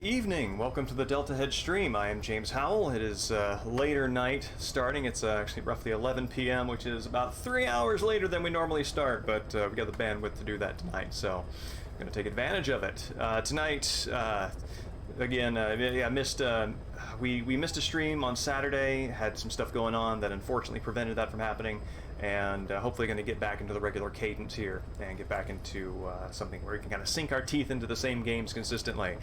Evening, welcome to the Deltahead stream. I am James Howell. It is later night starting. It's actually roughly 11 p.m., which is about 3 hours later than we normally start, but we got the bandwidth to do that tonight, so I'm going to take advantage of it. Tonight, again, I missed. We missed a stream on Saturday. Had some stuff going on that unfortunately prevented that from happening, and hopefully going to get back into the regular cadence here and get back into something where we can kind of sink our teeth into the same games consistently.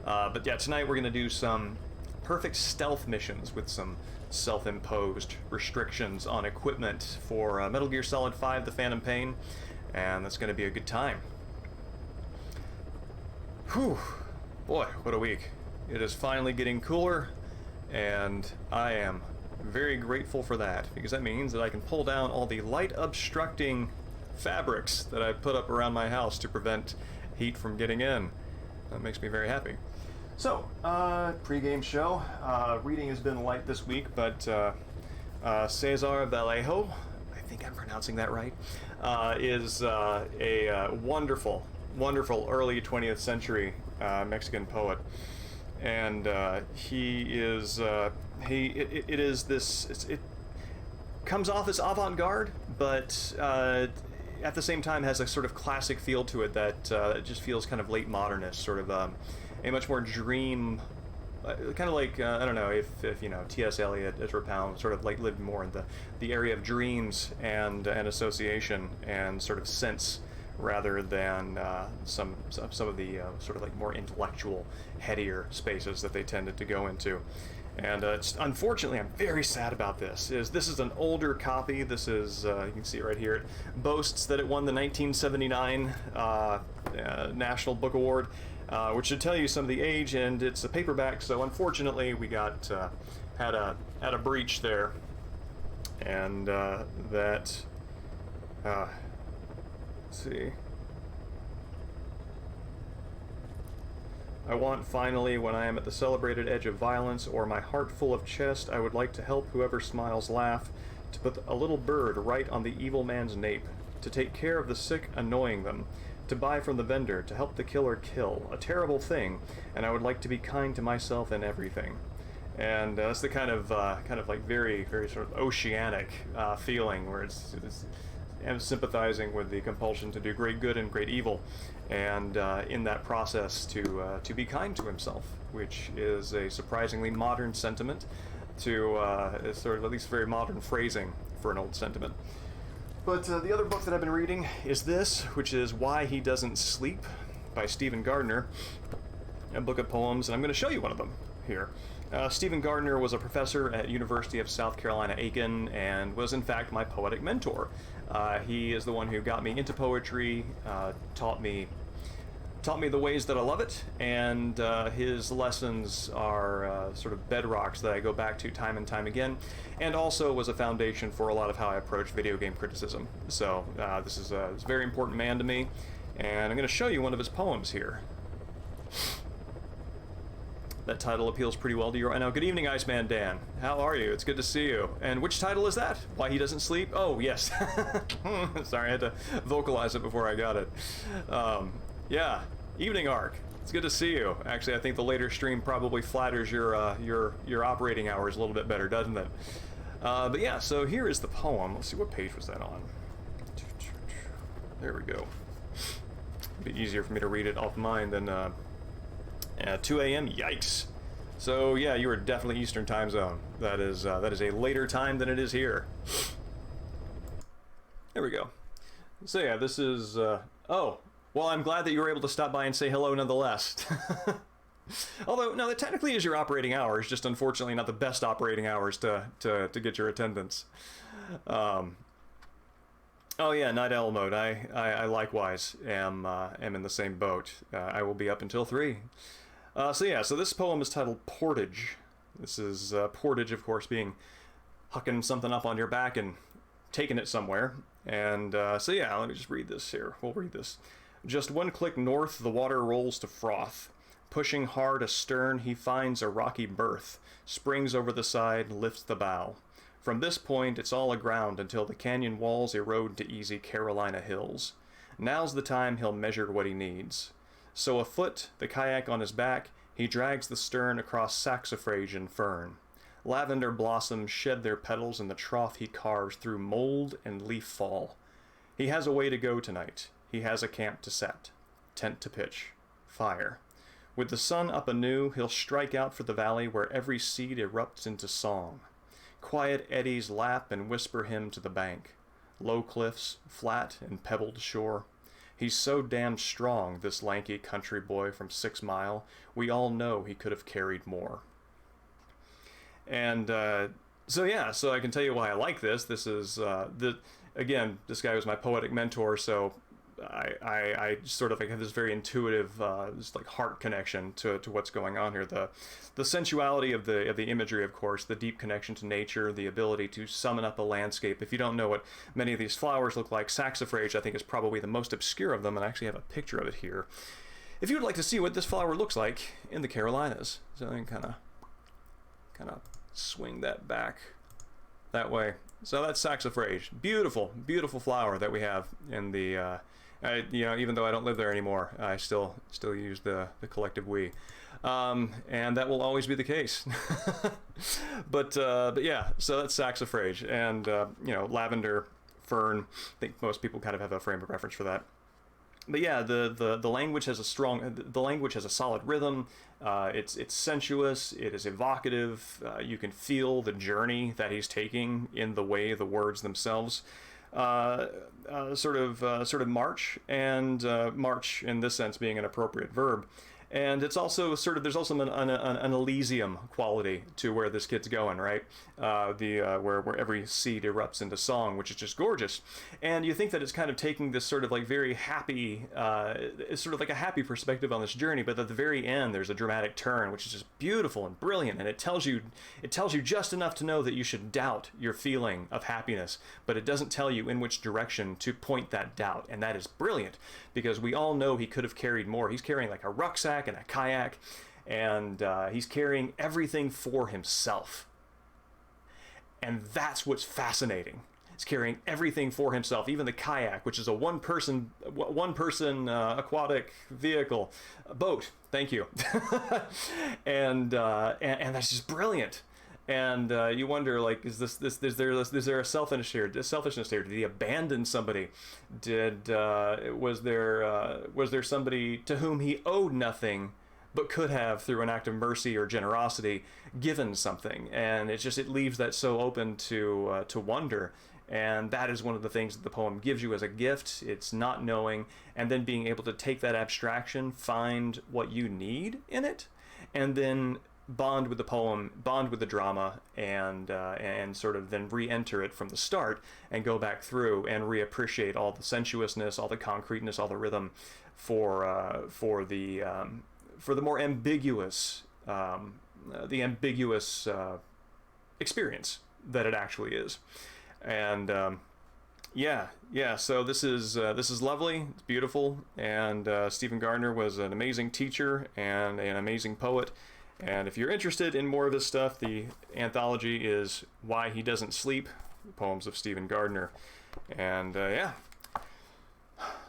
But yeah, tonight we're going to do some perfect stealth missions with some self-imposed restrictions on equipment for Metal Gear Solid 5: The Phantom Pain, and that's going to be a good time. Whew. Boy, what a week. It is finally getting cooler, and I am very grateful for that, because that means that I can pull down all the light obstructing fabrics that I've put up around my house to prevent heat from getting in. That makes me very happy. So, pre-game show. Reading has been light this week, but Cesar Vallejo, I think I'm pronouncing that right, is a wonderful early 20th century Mexican poet, and it comes off as avant-garde, but at the same time has a sort of classic feel to it that just feels kind of late modernist, sort of a much more dream, kind of like I don't know if you know T.S. Eliot, Ezra Pound sort of like lived more in the area of dreams and association and sort of sense, rather than some of the sort of like more intellectual, headier spaces that they tended to go into. And unfortunately, I'm very sad about this. This is an older copy. This is, you can see it right here. It boasts that it won the 1979 National Book Award, which should tell you some of the age, and it's a paperback, so unfortunately we got, had a breach there. And let's see. I want finally, when I am at the celebrated edge of violence or my heart full of chest, I would like to help whoever smiles laugh, to put a little bird right on the evil man's nape, to take care of the sick annoying them, to buy from the vendor, to help the killer kill, a terrible thing, and I would like to be kind to myself in everything. And that's the kind of like very sort of oceanic feeling, where it's sympathizing with the compulsion to do great good and great evil, and in that process to be kind to himself, which is a surprisingly modern sentiment to sort of at least very modern phrasing for an old sentiment. But the other book that I've been reading is this, which is Why He Doesn't Sleep by Stephen Gardner, a book of poems, and I'm going to show you one of them here. Stephen Gardner was a professor at University of South Carolina, Aiken, and was in fact my poetic mentor. He is the one who got me into poetry, taught me the ways that I love it, and his lessons are sort of bedrocks that I go back to time and time again, and also was a foundation for a lot of how I approach video game criticism. So this is a very important man to me, and I'm going to show you one of his poems here. That title appeals pretty well to you right now. Good evening, Iceman Dan. How are you? It's good to see you. And which title is that? Why He Doesn't Sleep? Oh, yes. Sorry, I had to vocalize it before I got it. Yeah, evening Arc. It's good to see you. Actually, I think the later stream probably flatters your operating hours a little bit better, doesn't it? But yeah, so here is the poem. Let's see, what page was that on? There we go. It'd be easier for me to read it off mine than at 2 a.m. Yikes. So yeah, you are definitely Eastern time zone. That is a later time than it is here. There we go. So yeah, this is oh, well, I'm glad that you were able to stop by and say hello nonetheless. Although, no, that technically is your operating hours, just unfortunately not the best operating hours to get your attendance. Oh yeah, Night Owl mode. I likewise am in the same boat. I will be up until 3. So yeah, so this poem is titled Portage. This is portage, of course, being hucking something up on your back and taking it somewhere. And so yeah, let me just read this here. We'll read this. Just one click north, the water rolls to froth. Pushing hard astern, he finds a rocky berth, springs over the side, lifts the bow. From this point, it's all aground until the canyon walls erode to easy Carolina hills. Now's the time he'll measure what he needs. So afoot, the kayak on his back, He drags the stern across saxifrage and fern. Lavender blossoms shed their petals in the trough he carves through mold and leaf fall. He has a way to go tonight. He has a camp to set. Tent to pitch. Fire. With the sun up anew, he'll strike out for the valley where every seed erupts into song. Quiet eddies lap and whisper him to the bank. Low cliffs, flat and pebbled shore. He's so damn strong, this lanky country boy from 6 Mile. We all know he could have carried more. And so I can tell you why I like this. This is again, this guy was my poetic mentor, so I sort of have this very intuitive, just like heart connection to what's going on here. The sensuality of the imagery, of course, the deep connection to nature, the ability to summon up a landscape. If you don't know what many of these flowers look like, saxifrage I think is probably the most obscure of them, and I actually have a picture of it here. If you would like to see what this flower looks like in the Carolinas, so I can kind of swing that back that way. So that's saxifrage. Beautiful, beautiful flower that we have in the, even though I don't live there anymore, I still use the collective we. And that will always be the case. but yeah, so that's saxifrage. And, lavender, fern, I think most people kind of have a frame of reference for that. But yeah, the language has a solid rhythm. It's sensuous. It is evocative. You can feel the journey that he's taking in the way the words themselves sort of march, and march in this sense being an appropriate verb. And it's also there's also an Elysium quality to where this kid's going, right? Where every seed erupts into song, which is just gorgeous. And you think that it's kind of taking this sort of like very happy, it's sort of like a happy perspective on this journey, but at the very end there's a dramatic turn, which is just beautiful and brilliant, and it tells you just enough to know that you should doubt your feeling of happiness, but it doesn't tell you in which direction to point that doubt, and that is brilliant, because we all know he could have carried more. He's carrying like a rucksack and a kayak, and he's carrying everything for himself, and that's what's fascinating. He's carrying everything for himself, even the kayak, which is a one-person aquatic vehicle, boat. Thank you. and that's just brilliant. And you wonder, like, is there a selfishness here? Did he abandon somebody? Was there somebody to whom he owed nothing, but could have, through an act of mercy or generosity, given something? And it leaves that so open to wonder. And that is one of the things that the poem gives you as a gift. It's not knowing, and then being able to take that abstraction, find what you need in it, and then bond with the poem, bond with the drama, and sort of then re-enter it from the start and go back through and reappreciate all the sensuousness, all the concreteness, all the rhythm for the more ambiguous experience that it actually is. And so this is lovely, it's beautiful, and Stephen Gardner was an amazing teacher and an amazing poet. And if you're interested in more of this stuff, the anthology is Why He Doesn't Sleep, Poems of Stephen Gardner. And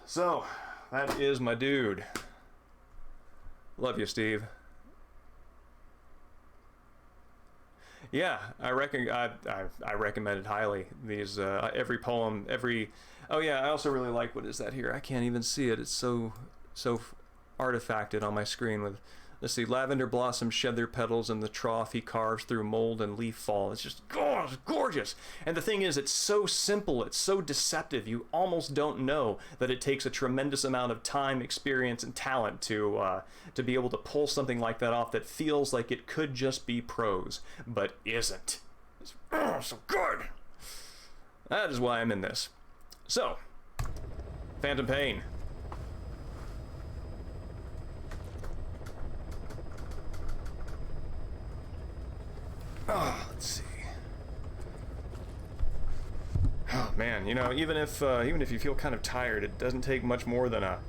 so that is my dude. Love you, Steve. Yeah, I recommend it highly. These every poem, oh yeah, I also really like, what is that here? I can't even see it. It's so artifacted on my screen with, let's see, lavender blossoms shed their petals in the trough he carves through mold and leaf fall. It's just gorgeous. And the thing is, it's so simple, it's so deceptive, you almost don't know that it takes a tremendous amount of time, experience, and talent to be able to pull something like that off that feels like it could just be prose, but isn't. It's so good. That is why I'm in this. So, Phantom Pain. Let's see. Oh man, even if you feel kind of tired, it doesn't take much more than a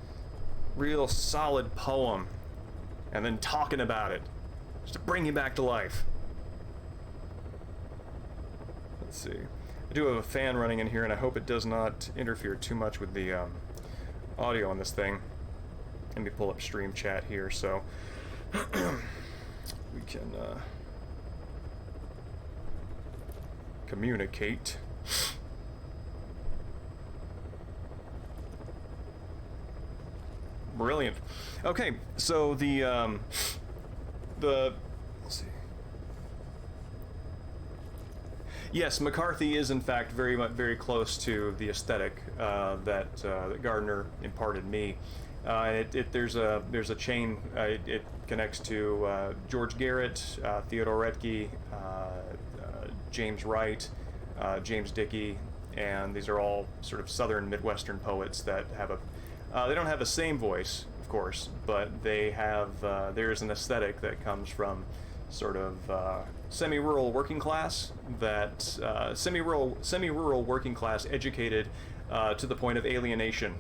real solid poem and then talking about it just to bring you back to life. Let's see. I do have a fan running in here, and I hope it does not interfere too much with the audio on this thing. Let me pull up stream chat here. So We can communicate. Brilliant. Okay, so the let's see. Yes, McCarthy is in fact very close to the aesthetic that Gardner imparted me. There's a chain. It connects to George Garrett, Theodore Retke, James Wright, James Dickey, and these are all sort of Southern Midwestern poets that have a. They don't have the same voice, of course, but they have. There's an aesthetic that comes from sort of semi-rural working class, that semi-rural working class educated to the point of alienation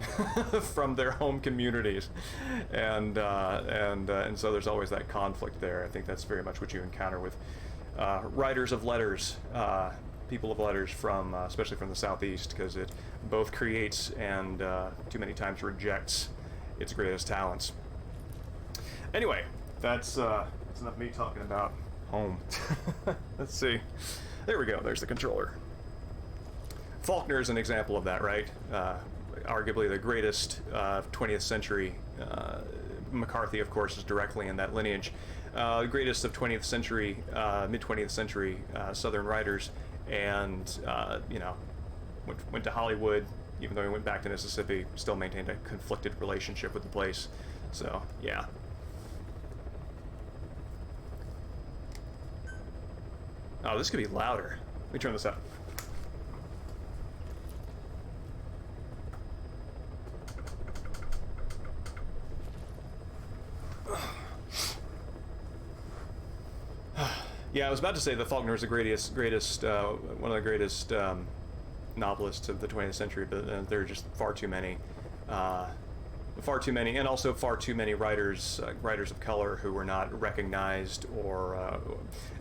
from their home communities, and so there's always that conflict there. I think that's very much what you encounter with writers of letters, people of letters from especially from the Southeast, because it both creates and too many times rejects its greatest talents. Anyway, that's enough me talking about home. Let's see. There we go. There's the controller. Faulkner is an example of that, right? Arguably the greatest 20th century. McCarthy, of course, is directly in that lineage. Greatest of 20th century, mid 20th century Southern writers, and went to Hollywood. Even though he went back to Mississippi, still maintained a conflicted relationship with the place. So yeah. Oh, this could be louder. Let me turn this up. Yeah, I was about to say that Faulkner is the greatest, one of the greatest novelists of the 20th century, but there are just far too many, and also far too many writers of color who were not recognized, or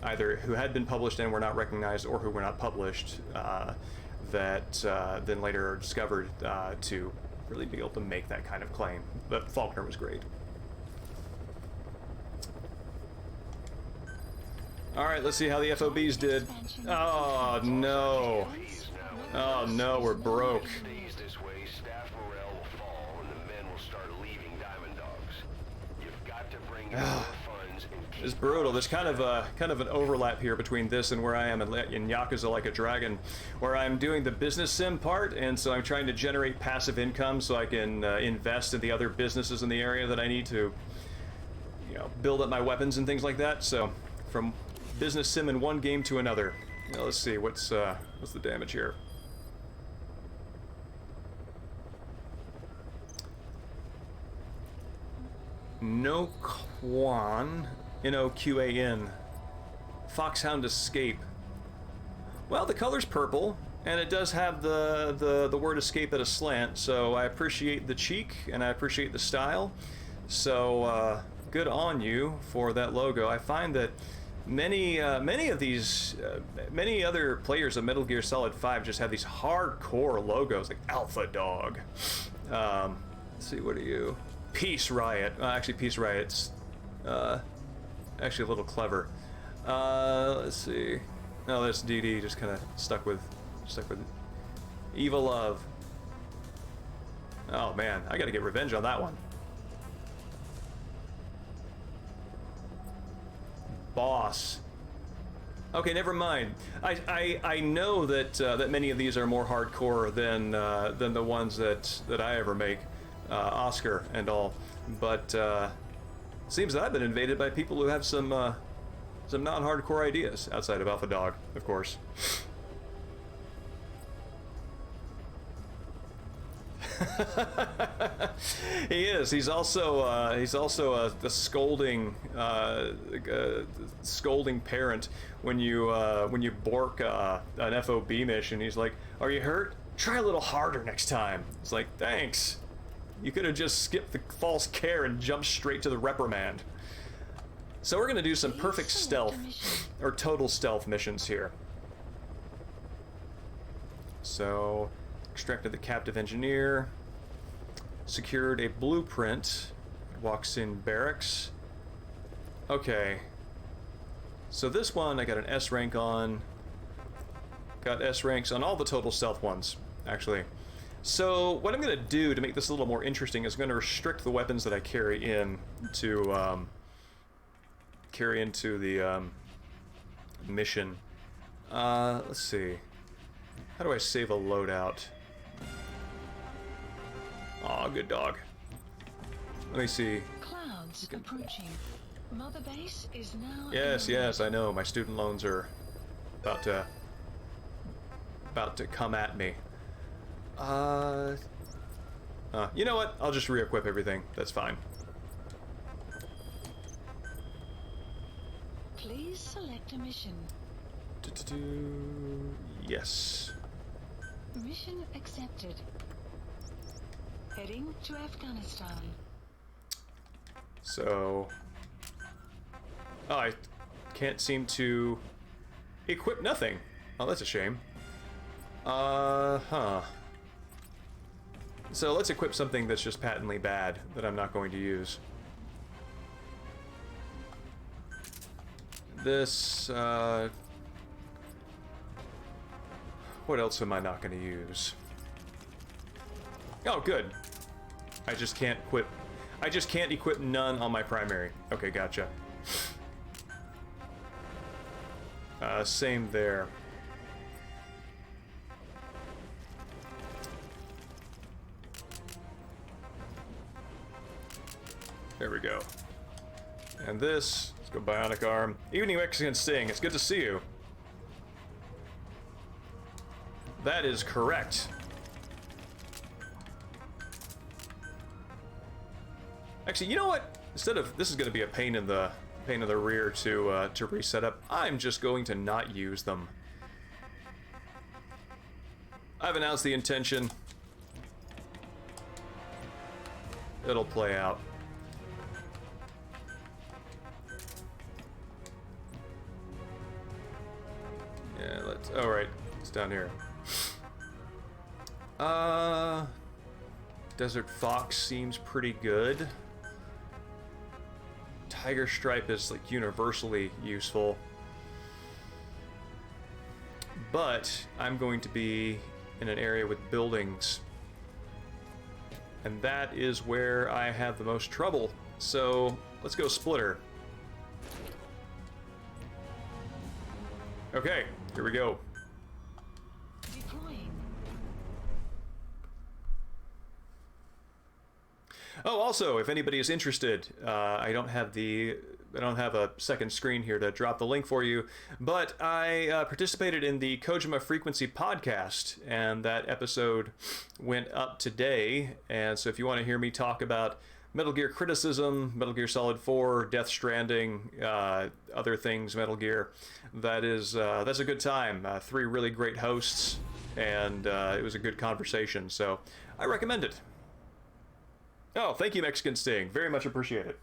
either who had been published and were not recognized, or who were not published, that then later are discovered to really be able to make that kind of claim. But Faulkner was great. All right, let's see how the FOBs did. Oh no! Oh no, we're broke. It's brutal. There's kind of an overlap here between this and where I am in Yakuza Like a Dragon, where I'm doing the business sim part, and so I'm trying to generate passive income so I can invest in the other businesses in the area that I need to, build up my weapons and things like that. So from business sim in one game to another. Now, let's see what's the damage here. No Quan, N-O-Q-A-N, Foxhound Escape. Well, the color's purple, and it does have the word escape at a slant, so I appreciate the cheek, and I appreciate the style. So, good on you for that logo. I find that many other players of Metal Gear Solid 5 just have these hardcore logos, like Alpha Dog. Let's see, what are you? Peace Riot. Actually, Peace Riot's actually a little clever. Let's see. No, this DD just kind of stuck with Evil Love. Oh man, I gotta get revenge on that one. Boss. Okay, never mind. I know that that many of these are more hardcore than the ones that I ever make. Oscar and all, but seems that I've been invaded by people who have some non-hardcore ideas outside of Alpha Dog, of course. He is. He's also the scolding parent when you bork an FOB mission. He's like, "Are you hurt? Try a little harder next time." It's like, thanks. You could have just skipped the false care and jumped straight to the reprimand. So we're going to do some perfect stealth, or total stealth missions here. So, extracted the captive engineer, secured a blueprint, walks in barracks, Okay. So this one I got an S rank on. Got S ranks on all the total stealth ones, actually. So what I'm going to do to make this a little more interesting is I'm going to restrict the weapons that I carry in to carry into the mission. Let's see. How do I save a loadout? Aw, good dog. Let me see. Clouds approaching. Mother base is now. Yes, I know. My student loans are about to come at me. You know what? I'll just re-equip everything. That's fine. Please select a mission. Yes. Mission accepted. Heading to Afghanistan. So... Oh, I can't seem to equip nothing. Oh, that's a shame. Huh. So let's equip something that's just patently bad that I'm not going to use. This, what else am I not going to use? Oh, good. I just can't equip none on my primary. Okay, gotcha. Same there. There we go. And this, let's go bionic arm. Evening Mexican Sting, it's good to see you. That is correct. Actually, you know what? Instead of, this is going to be a pain in the rear to reset up, I'm just going to not use them. I've announced the intention. It'll play out. Yeah, let's... Oh, right. It's down here. Desert Fox seems pretty good. Tiger Stripe is, like, universally useful. But I'm going to be in an area with buildings. And that is where I have the most trouble. So, let's go Splitter. Okay, here we go. Deploying. Oh, also, if anybody is interested, I don't have a second screen here to drop the link for you, but I participated in the Kojima Frequency podcast, and that episode went up today. And so, if you want to hear me talk about Metal Gear criticism, Metal Gear Solid 4, Death Stranding, other things Metal Gear, that's a good time. 3 really great hosts, and it was a good conversation, so I recommend it. Oh, thank you, Mexican Sting. Very much appreciate it.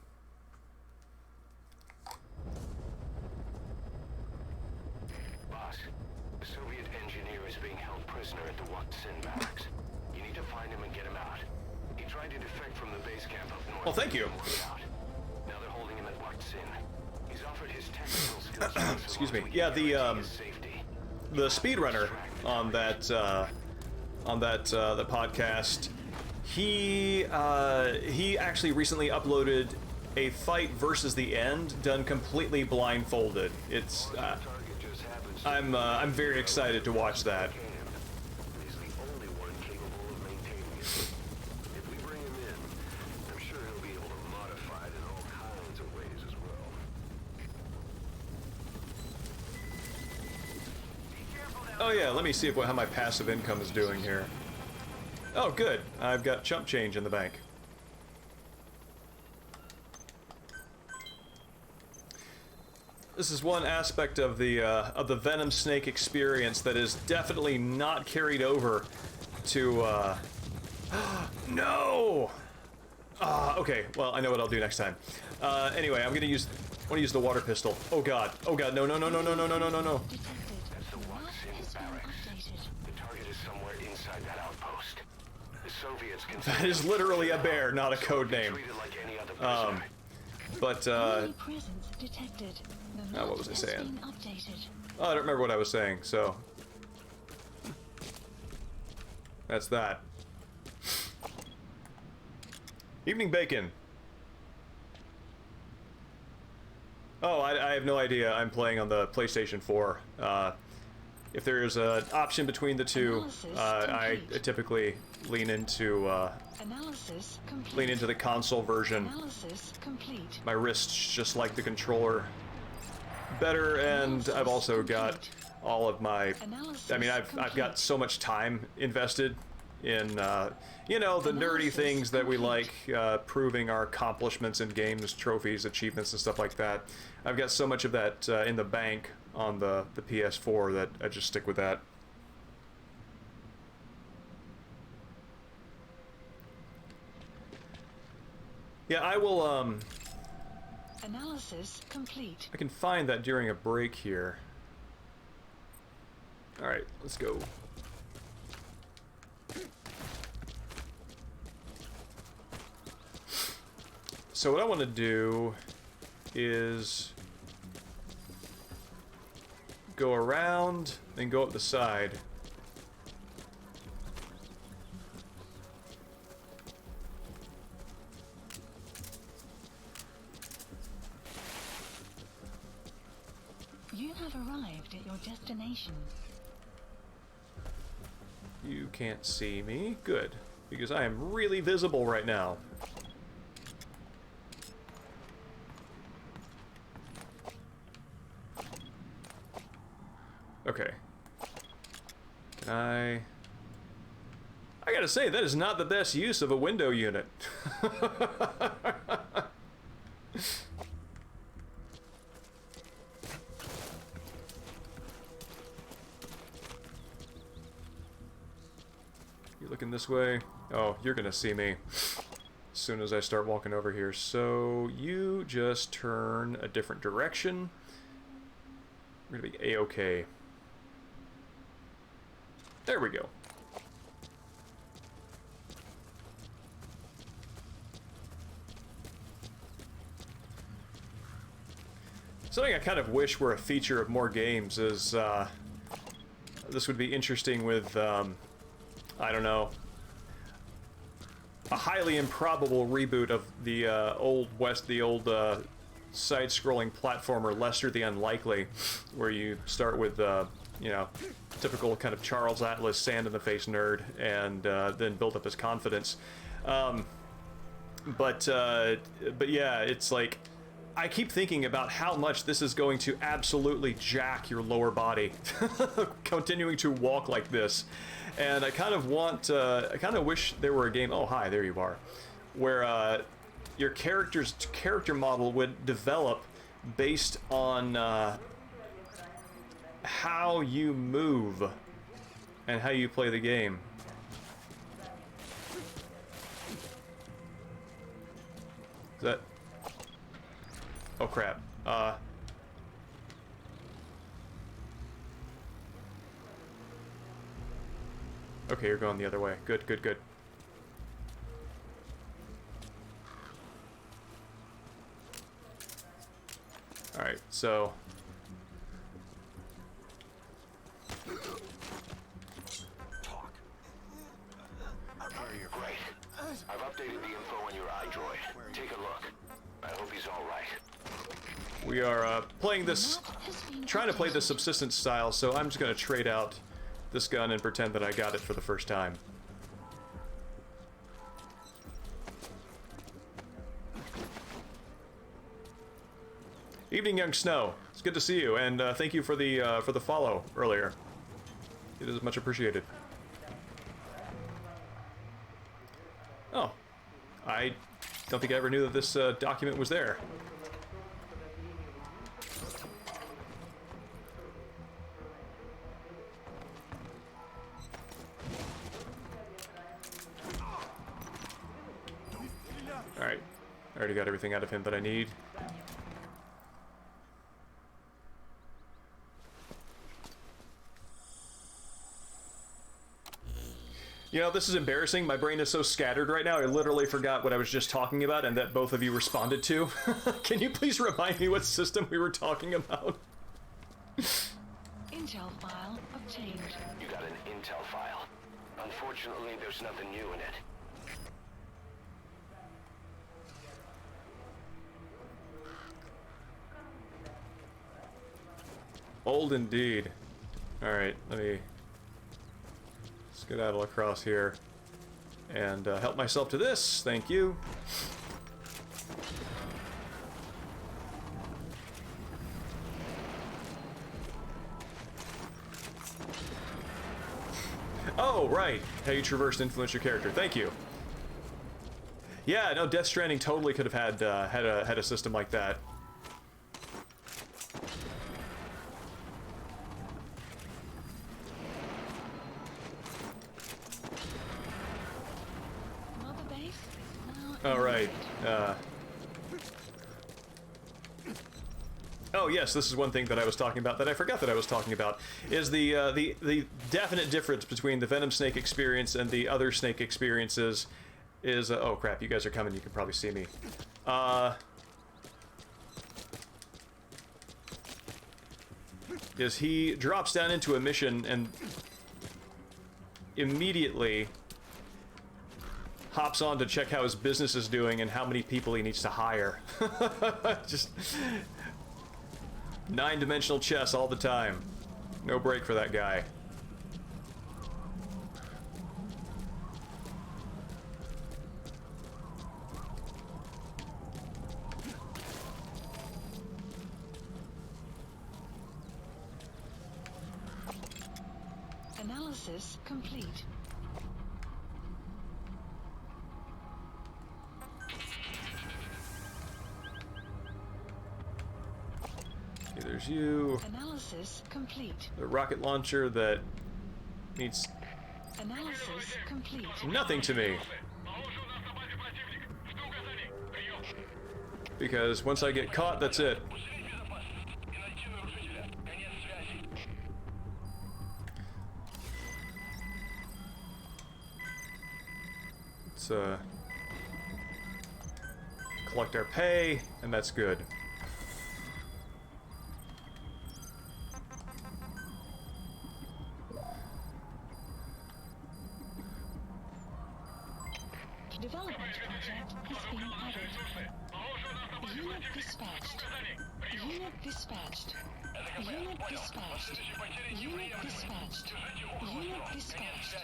Boss, a Soviet engineer is being held prisoner at the Watson barracks. You need to find him and get him out. He tried to defect from the base camp up north. Well, thank you. Now they're holding him at Watson. He's offered his technical skills. Excuse me. Yeah, the speedrunner on the podcast, he actually recently uploaded a fight versus the end done completely blindfolded. It's I'm very excited to watch that. He's the only one capable of maintaining it. If we bring him in, I'm sure he'll be able to modify it in all kinds of ways as well. Oh yeah, let me see how my passive income is doing here. Oh good, I've got chump change in the bank. This is one aspect of the Venom Snake experience that is definitely not carried over to no. Okay, well I know what I'll do next time. Anyway, I want to use the water pistol. Oh god, no, no, no, no, no, no, no, no, no, no. That's the Watson barracks. The target is somewhere inside that outpost. The Soviets can. That is literally a bear, not a code name. Treated like any other prisoner. But, Enemy presence detected. The what was I map saying? has been updated. Oh, I don't remember what I was saying, so... That's that. Evening Bacon. Oh, I have no idea. I'm playing on the PlayStation 4. If there's an option between the two, I typically lean into Analysis complete. lean into the console version. Analysis complete. My wrists just like the controller better, and I've also got all of my... I mean, I've got so much time invested in, you know, the nerdy things that we like, proving our accomplishments in games, trophies, achievements, and stuff like that. I've got so much of that in the bank on the PS4 that I just stick with that. Yeah, I will, Analysis complete. I can find that during a break here. Alright, let's go. So what I want to do is go around, then go up the side. You have arrived at your destination. You can't see me. Good. Because I am really visible right now. Okay. Can I gotta say, that is not the best use of a window unit. You looking this way? Oh, you're gonna see me as soon as I start walking over here. So you just turn a different direction. We're gonna be A-okay. There we go. Something I kind of wish were a feature of more games is, this would be interesting with, I don't know, a highly improbable reboot of the old side-scrolling platformer Lester the Unlikely, where you start with, you know, typical kind of Charles Atlas sand-in-the-face nerd, and then build up his confidence. But yeah, it's like, I keep thinking about how much this is going to absolutely jack your lower body, continuing to walk like this. And I kind of want, I kind of wish there were a game, oh hi, there you are, where your character's character model would develop based on how you move and how you play the game. Is that... Oh crap. Okay, you're going the other way. Good, good, good. Alright, so... Talk. You're great. I've updated the info on your iDroid. Take a look. I hope he's alright. We are playing this, trying to play the subsistence style, so I'm just going to trade out this gun and pretend that I got it for the first time. Evening, Young Snow. It's good to see you, and thank you for the follow earlier. It is much appreciated. Oh, I don't think I ever knew that this document was there. Alright, I already got everything out of him that I need. You know, this is embarrassing. My brain is so scattered right now, I literally forgot what I was just talking about and that both of you responded to. Can you please remind me what system we were talking about? Intel file obtained. You got an intel file. Unfortunately, there's nothing new in it. Old indeed. Alright, let me skedaddle across here and help myself to this. Thank you. Oh, right. How you traverse and influence your character. Thank you. Yeah, no, Death Stranding totally could have had had a system like that. Mother base is now. All right. Oh yes, this is one thing that I was talking about that I forgot that I was talking about, is the definite difference between the Venom Snake experience and the other Snake experiences is oh crap, you guys are coming, you can probably see me. Is he drops down into a mission and immediately hops on to check how his business is doing and how many people he needs to hire. Just 9-dimensional chess all the time. No break for that guy. Analysis complete. Okay, there's you. Analysis complete. The rocket launcher that means Analysis complete. nothing to me. Because once I get caught, that's it. Let's collect our pay, and that's good. Development project has been added. Unit dispatched. Unit dispatched. Unit dispatched. Unit dispatched. Unit dispatched.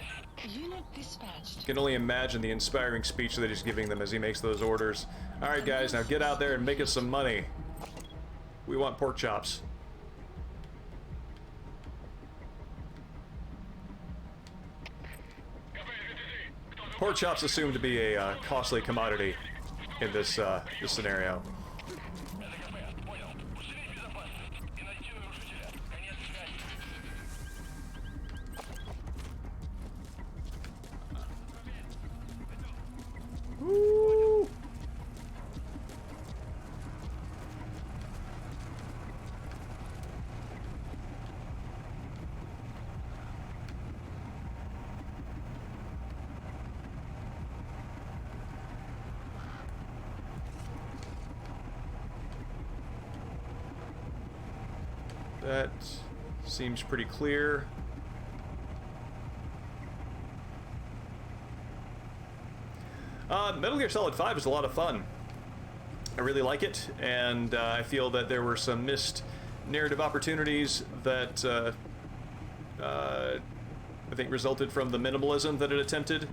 Unit dispatched. You can only imagine the inspiring speech that he's giving them as he makes those orders. Alright guys, now get out there and make us some money. We want pork chops. Pork chops assumed to be a costly commodity in this this scenario. Woo! That seems pretty clear. Metal Gear Solid 5 is a lot of fun. I really like it, and I feel that there were some missed narrative opportunities that I think resulted from the minimalism that it attempted.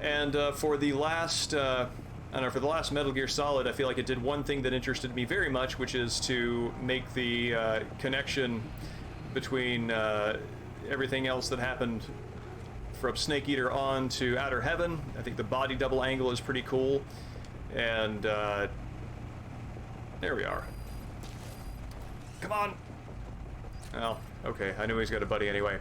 And for the last, I don't know, for the last Metal Gear Solid, I feel like it did one thing that interested me very much, which is to make the connection between everything else that happened from Snake Eater on to Outer Heaven. I think the body double angle is pretty cool. And there we are. Come on! Oh, okay, I knew he's got a buddy anyway.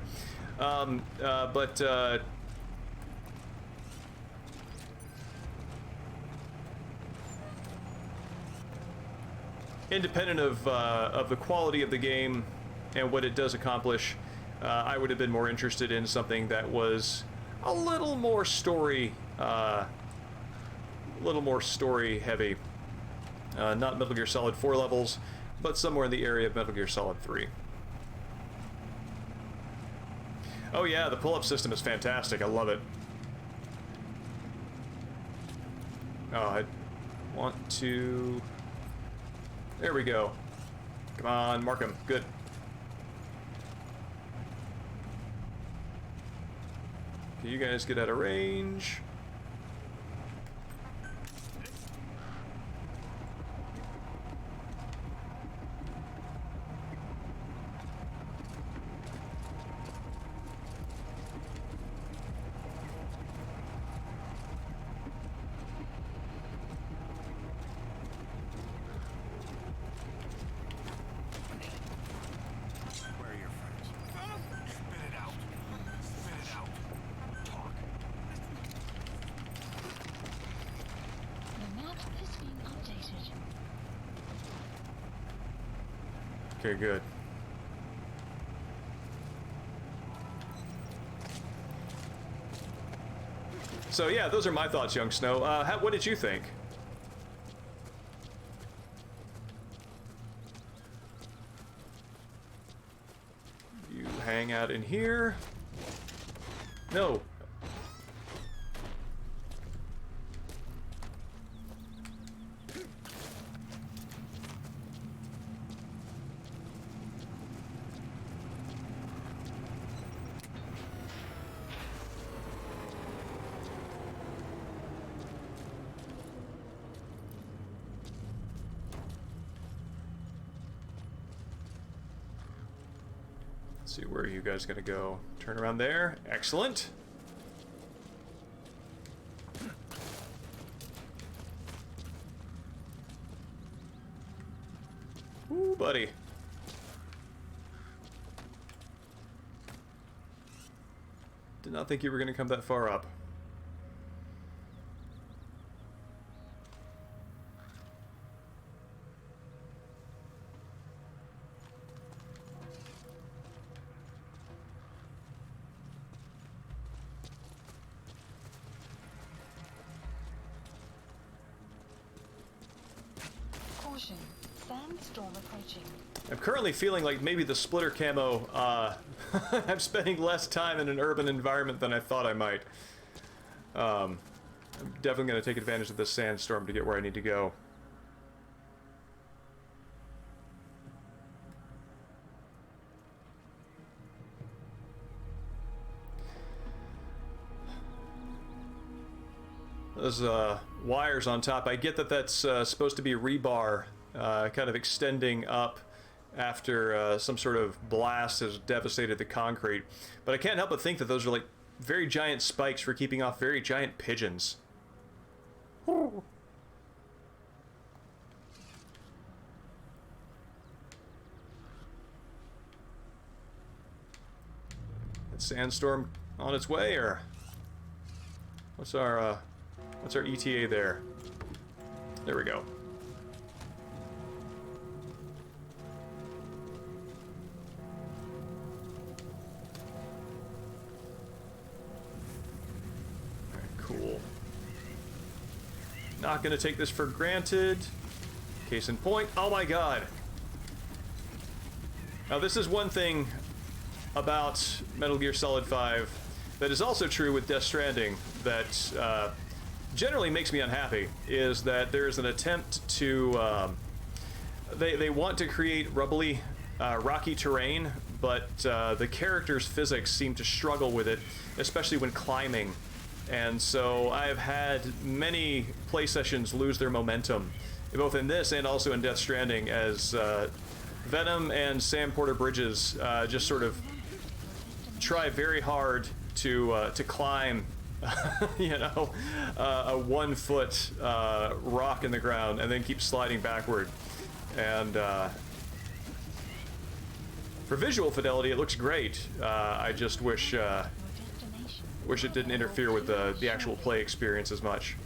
Independent of the quality of the game and what it does accomplish, I would have been more interested in something that was a little more story, heavy. Not Metal Gear Solid 4 levels, but somewhere in the area of Metal Gear Solid 3. Oh yeah, the pull-up system is fantastic. I love it. Oh, I want to... There we go. Come on, mark him. Good. Okay, you guys get out of range. Okay, good. So yeah, those are my thoughts, Young Snow. What did you think? You hang out in here. No. See, where are you guys gonna go? Turn around there. Excellent. Ooh, buddy. Did not think you were gonna come that far up. Sandstorm approaching. I'm currently feeling like maybe the splitter camo, I'm spending less time in an urban environment than I thought I might. I'm definitely going to take advantage of this sandstorm to get where I need to go. Those wires on top, I get that that's supposed to be rebar, kind of extending up after some sort of blast has devastated the concrete. But I can't help but think that those are like very giant spikes for keeping off very giant pigeons. That sandstorm on its way, or what's our ETA there? There we go. Cool. Not gonna take this for granted. Case in point, oh my god. Now this is one thing about Metal Gear Solid 5 that is also true with Death Stranding that generally makes me unhappy, is that there is an attempt to, they want to create rubbly, rocky terrain, but the character's physics seem to struggle with it, especially when climbing. And so I have had many play sessions lose their momentum, both in this and also in Death Stranding, as Venom and Sam Porter Bridges just sort of try very hard to climb, you know, a 1 foot rock in the ground and then keep sliding backward. And for visual fidelity, it looks great. I just wish it didn't interfere with the actual play experience as much.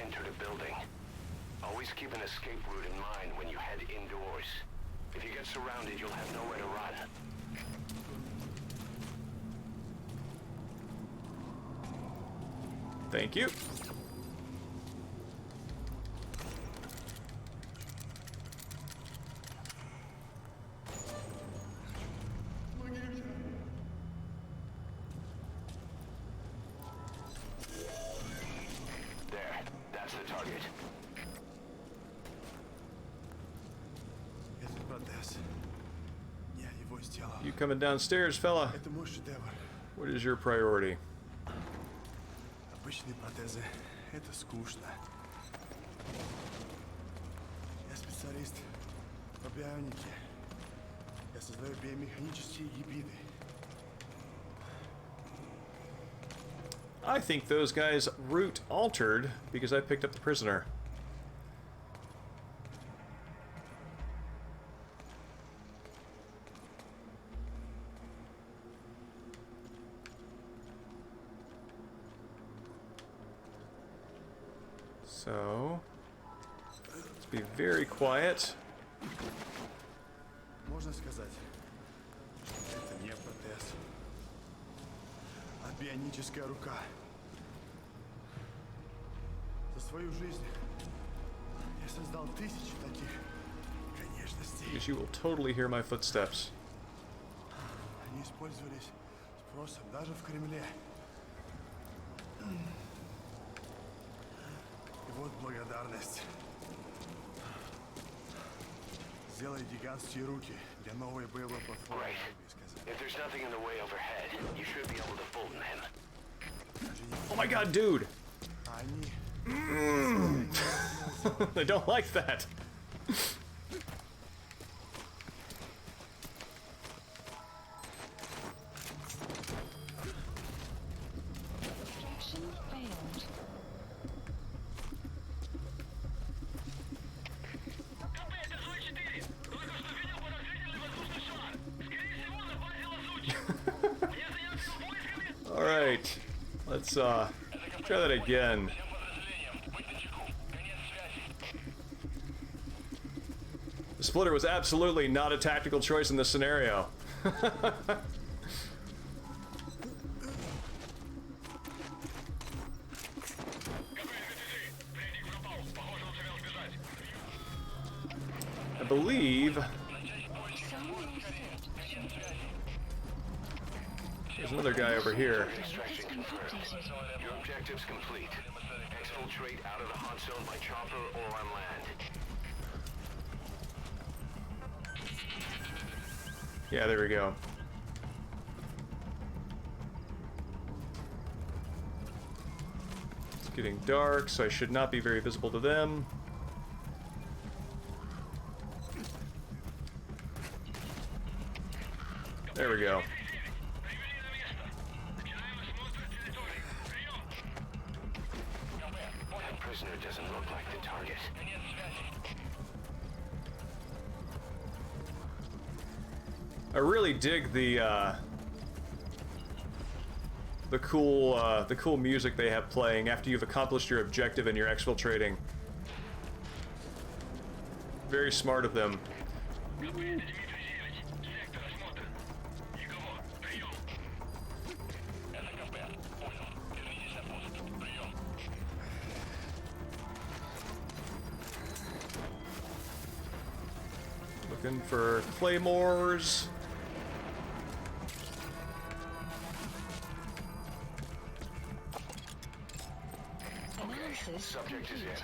enter the building. Always keep an escape route in mind when you head indoors. If you get surrounded, you'll have nowhere to run. Thank you. There, that's the target. Этот протез. Я его сделал. You coming downstairs, fella? Это мой шедевр. What is your priority? Обычные протезы — это скучно. Я специалист по бионике. Я создаю биомеханические гибриды. I think those guys' route altered because I picked up the prisoner. So, let's be very quiet. Можно сказать, это не протез, а бионическая рука. За свою жизнь я создал тысячи таких конечностей. Because you will totally hear my footsteps. Они использовались спросом даже в Кремле. И вот благодарность. Сделай гигантские руки для новой боевой платформы. Great. If there's nothing in the way overhead, you should be able to fold them. Oh my god, dude! Они I don't like that. Extraction failed. All right, let's try that again. The splitter was absolutely not a tactical choice in this scenario. I believe there's another guy over here. Extraction confirmed. Your objective's complete. Exfiltrate out of the hot zone by chopper or on land. Yeah, there we go. It's getting dark, so I should not be very visible to them. There we go. That prisoner doesn't look like the target. I really dig the cool music they have playing after you've accomplished your objective and you're exfiltrating. Very smart of them. Looking for claymores. Analysis Subject is complete. in.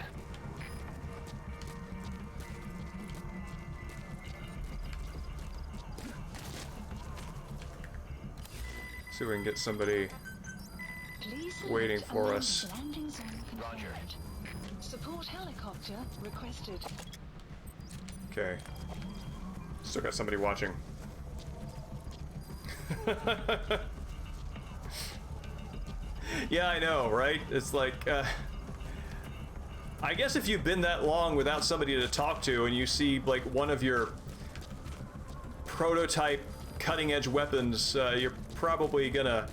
See if we can get somebody. Please Waiting select for alarm us. Landing zone Roger. confirmed. Support helicopter requested. Okay. Still got somebody watching. Yeah, I know, right? It's like, I guess if you've been that long without somebody to talk to and you see, like, one of your prototype cutting-edge weapons, you're probably gonna,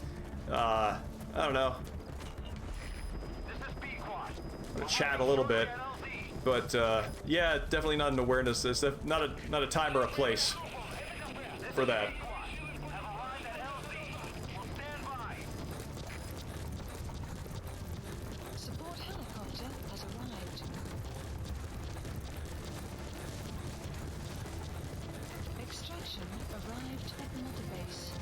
I don't know. This is B-Quad. chat a little bit. But yeah, definitely not an awareness. It's not a time or a place for that. Support helicopter has arrived. Extraction arrived at Mother Base.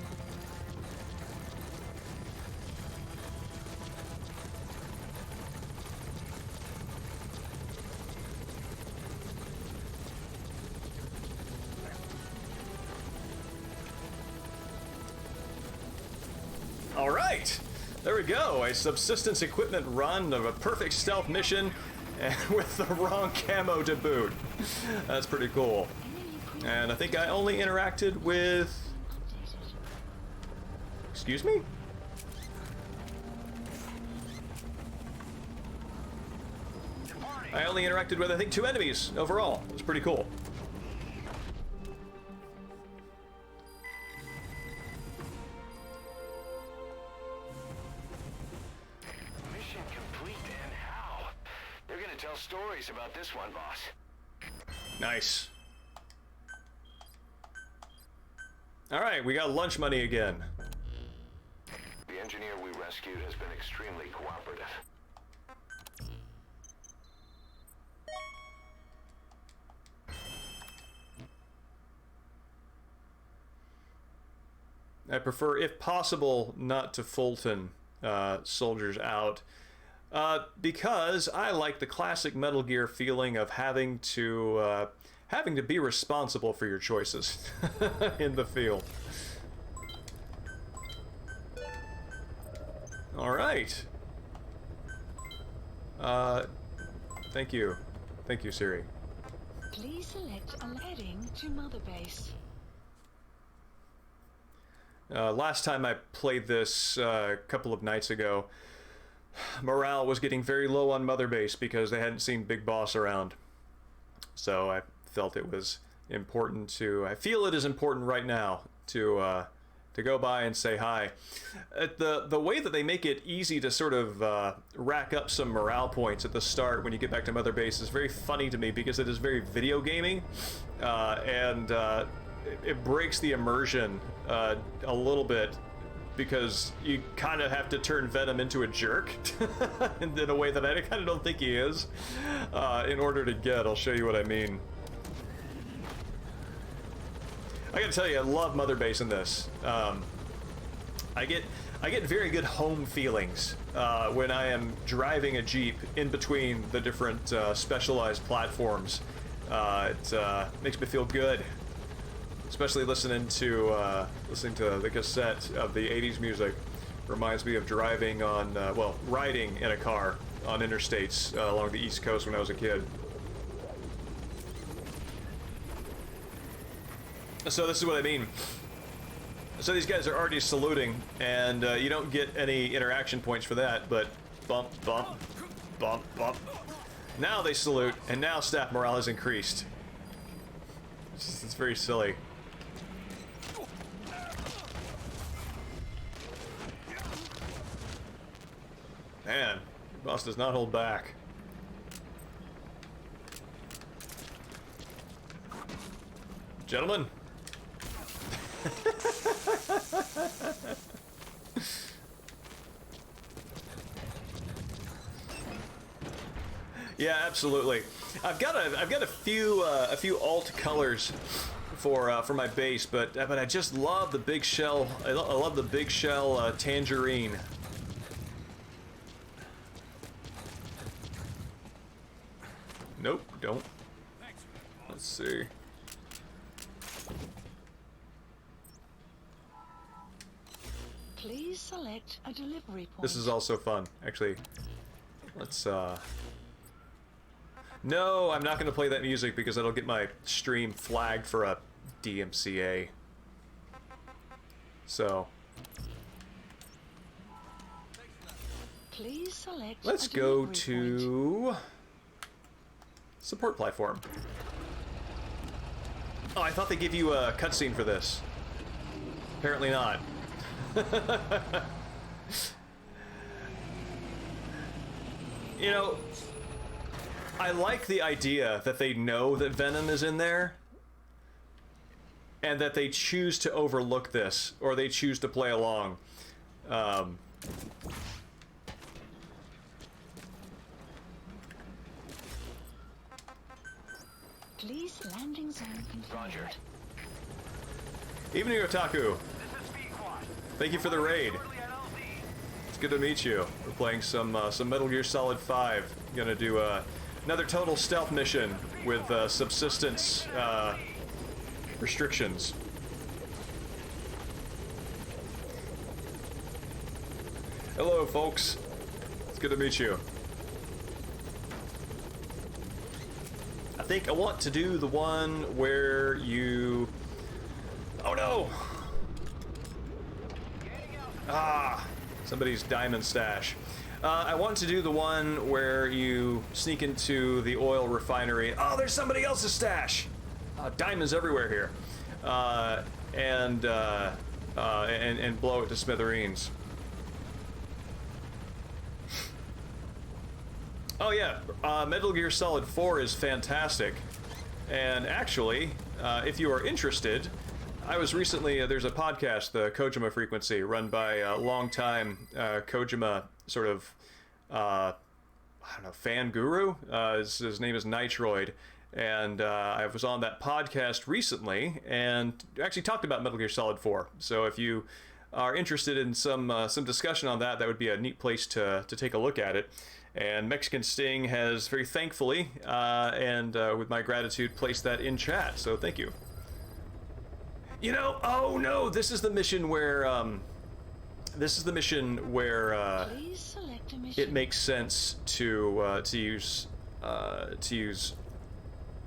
All right, there we go. A subsistence equipment run of a perfect stealth mission, and with the wrong camo to boot. That's pretty cool. And I think I only interacted with... Excuse me? I only interacted with, I think, 2 enemies overall. It's pretty cool. Mission complete, and how? They're gonna tell stories about this one, boss. Nice. All right, we got lunch money again. The engineer we rescued has been extremely cooperative. I prefer, if possible, not to Fulton soldiers out. Because I like the classic Metal Gear feeling of having to be responsible for your choices in the field. All right. Thank you, Siri. Please select a heading to Mother Base. Last time I played this a couple of nights ago, morale was getting very low on Mother Base because they hadn't seen Big Boss around. So I felt it was important to... I feel it is important right now to go by and say hi. The way that they make it easy to sort of rack up some morale points at the start when you get back to Mother Base is very funny to me because it is very video gaming, and it breaks the immersion a little bit because you kind of have to turn Venom into a jerk in a way that I kind of don't think he is in order to get. I'll show you what I mean. I gotta tell you, I love Mother Base in this. I get very good home feelings when I am driving a Jeep in between the different specialized platforms. It makes me feel good. Especially listening to the cassette of the 80s music reminds me of driving on, well, riding in a car on interstates along the East Coast when I was a kid. So this is what I mean. So these guys are already saluting, and you don't get any interaction points for that, but bump, bump, bump, bump. Now they salute, and now staff morale has increased. It's very silly. Man, boss does not hold back. Gentlemen. Yeah, absolutely. I've got a few alt colors for my base, but I just love the big shell. I love the big shell tangerine. Nope, don't. Let's see. Please select a delivery point. This is also fun. Actually, let's no, I'm not going to play that music because it'll get my stream flagged for a DMCA. So, please select let's a go delivery to point. support platform. Oh, I thought they give you a cutscene for this. Apparently not. You know, I like the idea that they know that Venom is in there, and that they choose to overlook this, or they choose to play along. Please, landing zone confirmed. Roger. Evening, Otaku. Thank you for the raid. It's good to meet you. We're playing some Metal Gear Solid 5. Gonna do another total stealth mission with subsistence restrictions. Hello, folks. It's good to meet you. I think I want to do the one where you... Oh no! Ah, somebody's diamond stash. I want to do the one where you sneak into the oil refinery. Oh, there's somebody else's stash! Diamonds everywhere here. And blow it to smithereens. Oh yeah, Metal Gear Solid 4 is fantastic. And actually, if you are interested, I was recently, there's a podcast, the Kojima Frequency, run by a longtime Kojima sort of, I don't know, fan guru. His name is Nitroid. And I was on that podcast recently and actually talked about Metal Gear Solid 4. So if you are interested in some discussion on that, that would be a neat place to take a look at it. And Mexican Sting has very thankfully, and with my gratitude, placed that in chat. So thank you. You know, oh no, this is the mission where, Please select a mission. It makes sense to use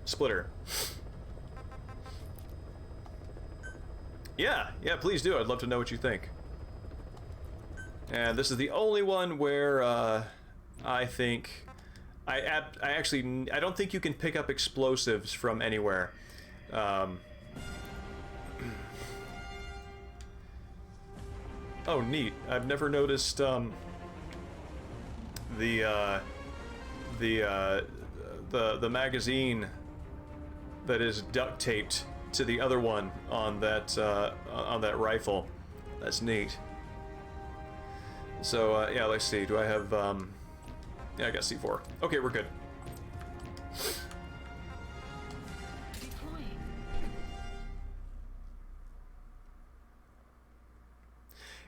Splitter. Yeah, please do. I'd love to know what you think. And this is the only one where I think I don't think you can pick up explosives from anywhere. Oh, neat. I've never noticed the magazine that is duct taped to the other one on that rifle. That's neat. So yeah, let's see. Do I have yeah, I got C4. Okay, we're good. Deploying.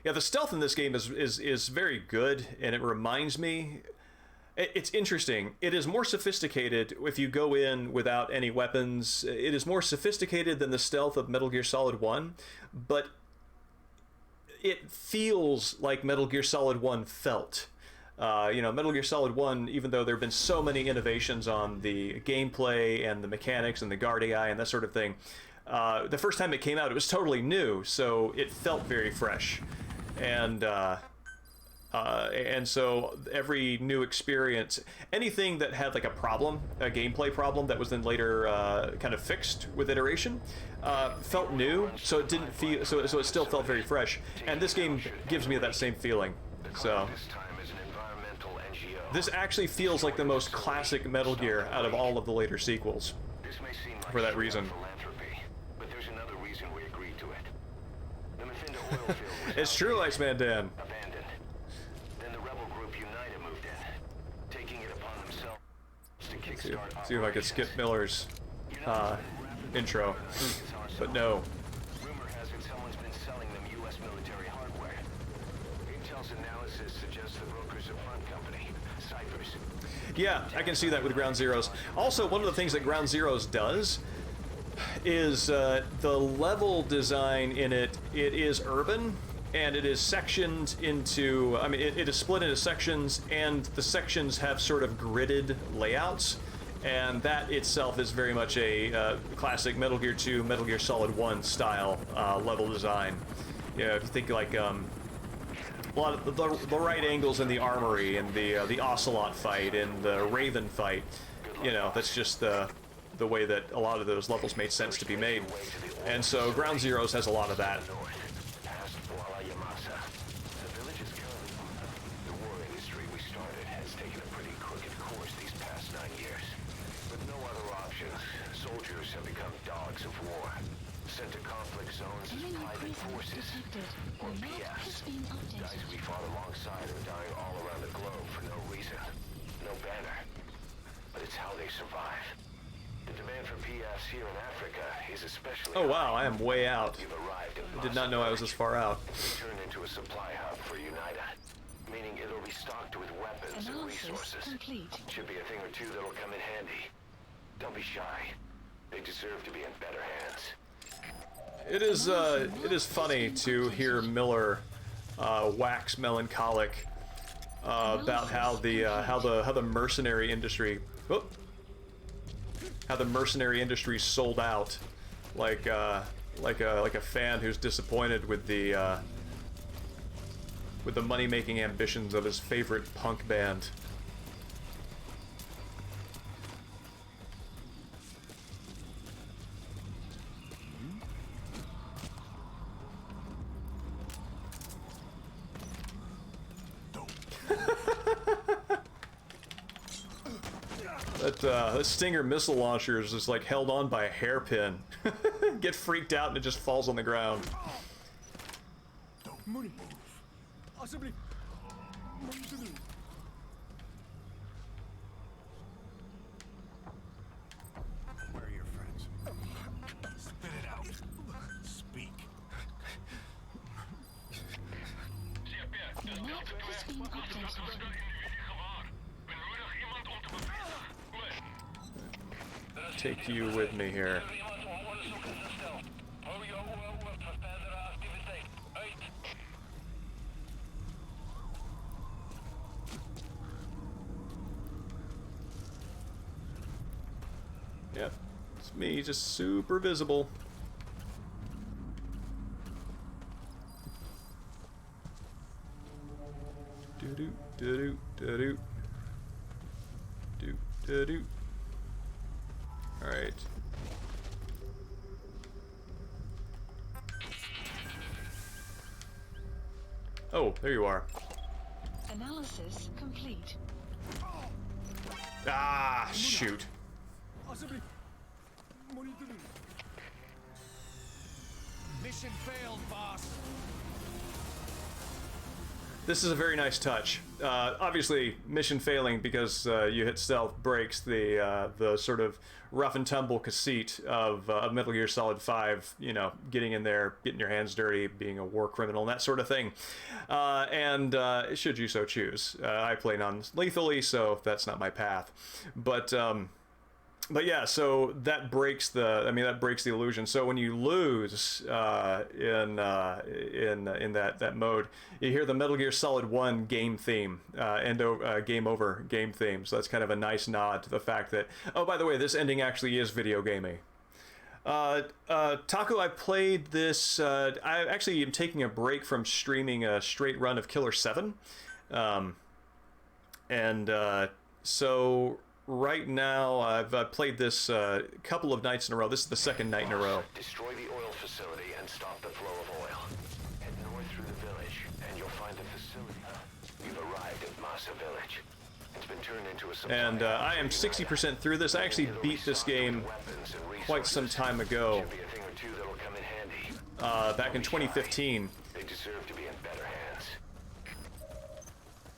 Yeah, the stealth in this game is very good, and it reminds me... It's interesting. It is more sophisticated if you go in without any weapons. It is more sophisticated than the stealth of Metal Gear Solid 1, but it feels like Metal Gear Solid 1 felt. You know, Metal Gear Solid 1, even though there have been so many innovations on the gameplay and the mechanics and the guard AI and that sort of thing, the first time it came out, it was totally new, so it felt very fresh. And so every new experience, anything that had like a problem, a gameplay problem that was then later kind of fixed with iteration, felt new. So it didn't feel so it still felt very fresh. And this game gives me that same feeling. So this actually feels like the most classic Metal Gear out of all of the later sequels. For that reason. But there's another reason we agreed to it. The Mephindo oil field was It's true, Iceman Dan. abandoned. Then the rebel group United moved in, taking it upon themselves to kickstart See if I could skip Miller's intro, but no. Rumor has it someone's been selling them U.S. military hardware. Intel's analysis suggests the broker's a front company, Cypress. Yeah, I can see that with Ground Zeroes. Also, one of the things that Ground Zeroes does is the level design in it. It is urban, and it is sectioned into, I mean, it is split into sections, and the sections have sort of gridded layouts, and that itself is very much a classic Metal Gear 2, Metal Gear Solid 1 style level design. You know, if you think like a lot of the right angles in the armory, and the Ocelot fight, and the Raven fight, you know, that's just the way that a lot of those levels made sense to be made. And so Ground Zeroes has a lot of that. Past Kuala Yamasa. The village is currently... The war industry we started has taken a pretty crooked course these past 9 years. dogs of war. Sent to conflict zones as Enemy private presence forces, detected. or The map has PS. been Guys updated. we fought alongside are dying all around the globe for no reason. No banner. But it's how they survive. The demand for PS here in Africa is especially Oh wow, I am way out. You've arrived at I did not know I was this far out. turned into a supply hub for UNITA, meaning it'll be stocked with weapons and Analysis resources. complete. Should be a thing or two that'll come in handy. Don't be shy. They deserve to be in better hands. It is funny to hear Miller wax melancholic about how the mercenary industry, how the mercenary industry sold out, like a fan who's disappointed with the money-making ambitions of his favorite punk band. That Stinger missile launcher is just like held on by a hairpin. Get freaked out and it just falls on the ground. Where are your friends? Spit it out. Speak. The map has been updated. Take you with me here. Yep, it's me, just super visible. Do do do do do do do. All right. Oh, there you are. Analysis complete. Ah, shoot. Mission failed, boss. This is a very nice touch. Obviously, mission failing because you hit stealth breaks the sort of rough and tumble conceit of Metal Gear Solid 5. You know, getting in there, getting your hands dirty, being a war criminal, and that sort of thing. And should you so choose, I play non-lethally, so that's not my path. But yeah, so that breaks the illusion. So when you lose in that mode, you hear the Metal Gear Solid 1 game theme, game over game theme. So that's kind of a nice nod to the fact that, oh, by the way, this ending actually is video gaming. Taco, I played this. I actually am taking a break from streaming a straight run of Killer 7, so. Right now, I've played this couple of nights in a row. This is the second night in a row. Destroy the oil facility and stop the flow of oil. Head north through the village, and you'll find the facility. You've arrived at Massa Village. It's been turned into a supply. And I am 60% through this. I actually beat this game quite some time ago. Back in 2015. They deserve to be in better hands.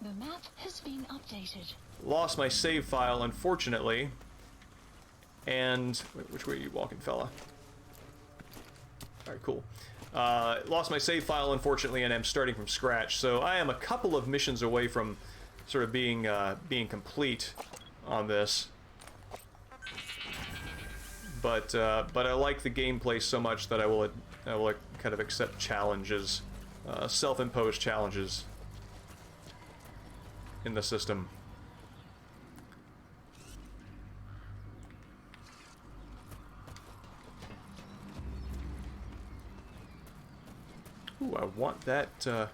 The map has been updated. Lost my save file, unfortunately. And wait, which way are you walking, fella? All right, cool. Lost my save file, unfortunately, and I'm starting from scratch. So I am a couple of missions away from sort of being complete on this. But I like the gameplay so much that I will kind of accept challenges, self-imposed challenges in the system. Ooh, I want that, I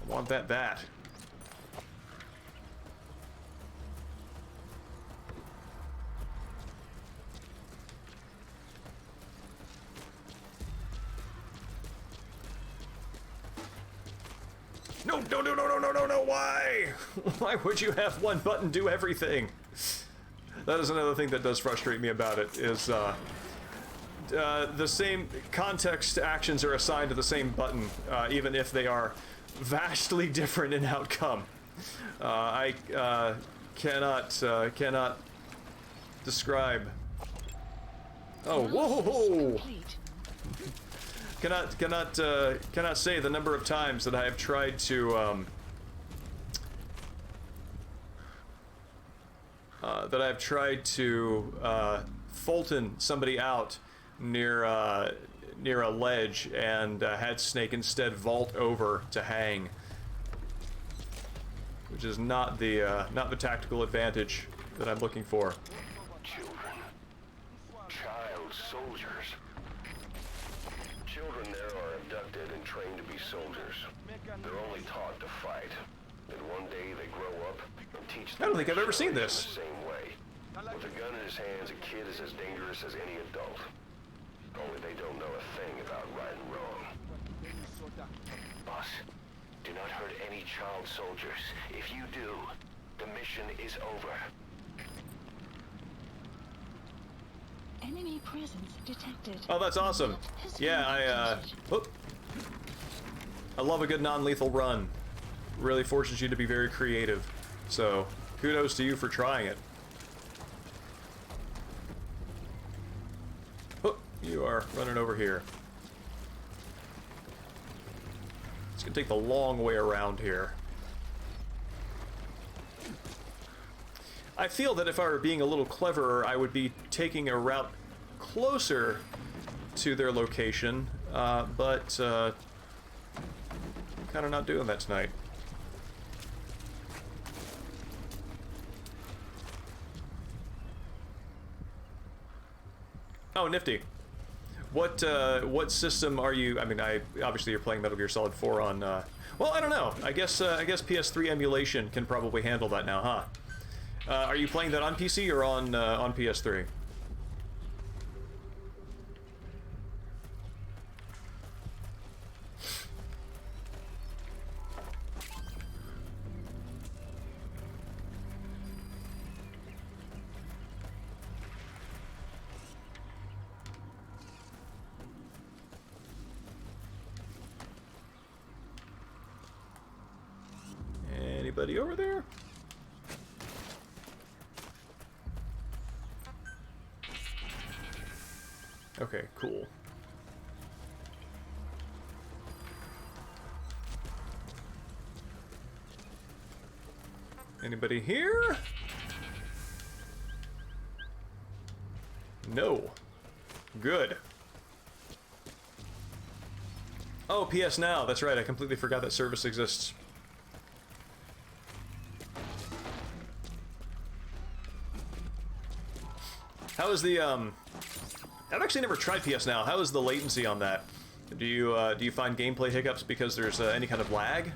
want that bat. No, no, no, no, no, no, no, no, why? Why would you have one button do everything? That is another thing that does frustrate me about it, is the same context actions are assigned to the same button, even if they are vastly different in outcome. I cannot describe. Oh, whoa! Cannot say the number of times that I have tried to Fulton somebody out near a ledge and had Snake instead vault over to hang, which is not the tactical advantage that I'm looking for. Children. Child soldiers. Children there are abducted and trained to be soldiers. They're only taught to fight. And one day they grow up and teach them. I don't think I've ever seen this. The same way. With a gun in his hands, a kid is as dangerous as any adult. Only they don't know a thing about right and wrong. Boss, do not hurt any child soldiers. If you do, the mission is over. Enemy presence detected. Oh, that's awesome. Yeah, I love a good non-lethal run. Really forces you to be very creative. So, kudos to you for trying it. Oh, you are running over here. It's gonna take the long way around here. I feel that if I were being a little cleverer, I would be taking a route closer to their location, but I'm kind of not doing that tonight. Oh, nifty. What system are you? I mean, obviously you're playing Metal Gear Solid 4 on. Well, I don't know. I guess PS3 emulation can probably handle that now, huh? Are you playing that on PC or on PS3? Anybody over there? Okay, cool. Anybody here? No. Good. Oh, PS Now. That's right. I completely forgot that service exists. How is the I've actually never tried PS Now. How is the latency on that? Do you find gameplay hiccups because there's any kind of lag?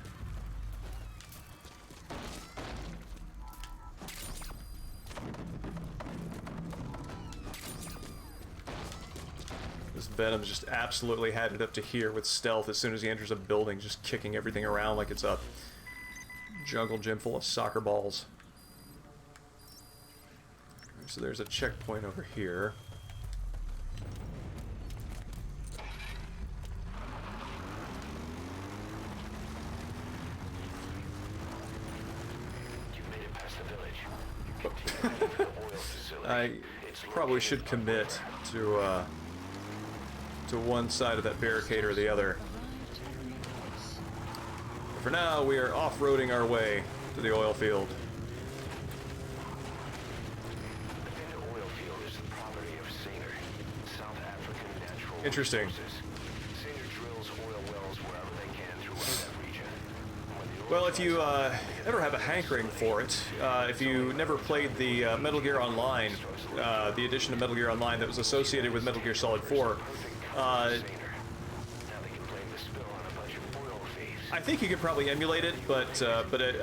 This Venom's just absolutely had it up to here with stealth as soon as he enters a building, just kicking everything around like it's a jungle gym full of soccer balls. So there's a checkpoint over here. I probably should commit to one side of that barricade or the other. For now, we are off-roading our way to the oil field. The oil field is the property of Saner, South African natural Interesting. resources. Saner drills oil wells wherever they can throughout that region. When the oil Well, if you ever have a hankering for it, if you never played the Metal Gear Online, the edition of Metal Gear Online that was associated with Metal Gear Solid 4, I think you could probably emulate it, but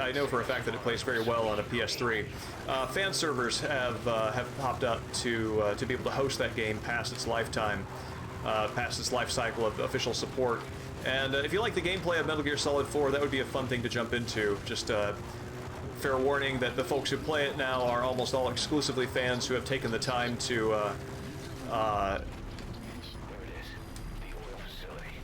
I know for a fact that it plays very well on a PS3. Fan servers have popped up to be able to host that game past its lifetime, past its life cycle of official support. And if you like the gameplay of Metal Gear Solid 4, that would be a fun thing to jump into. Just fair warning that the folks who play it now are almost all exclusively fans who have taken the time to, There it is. The oil facility.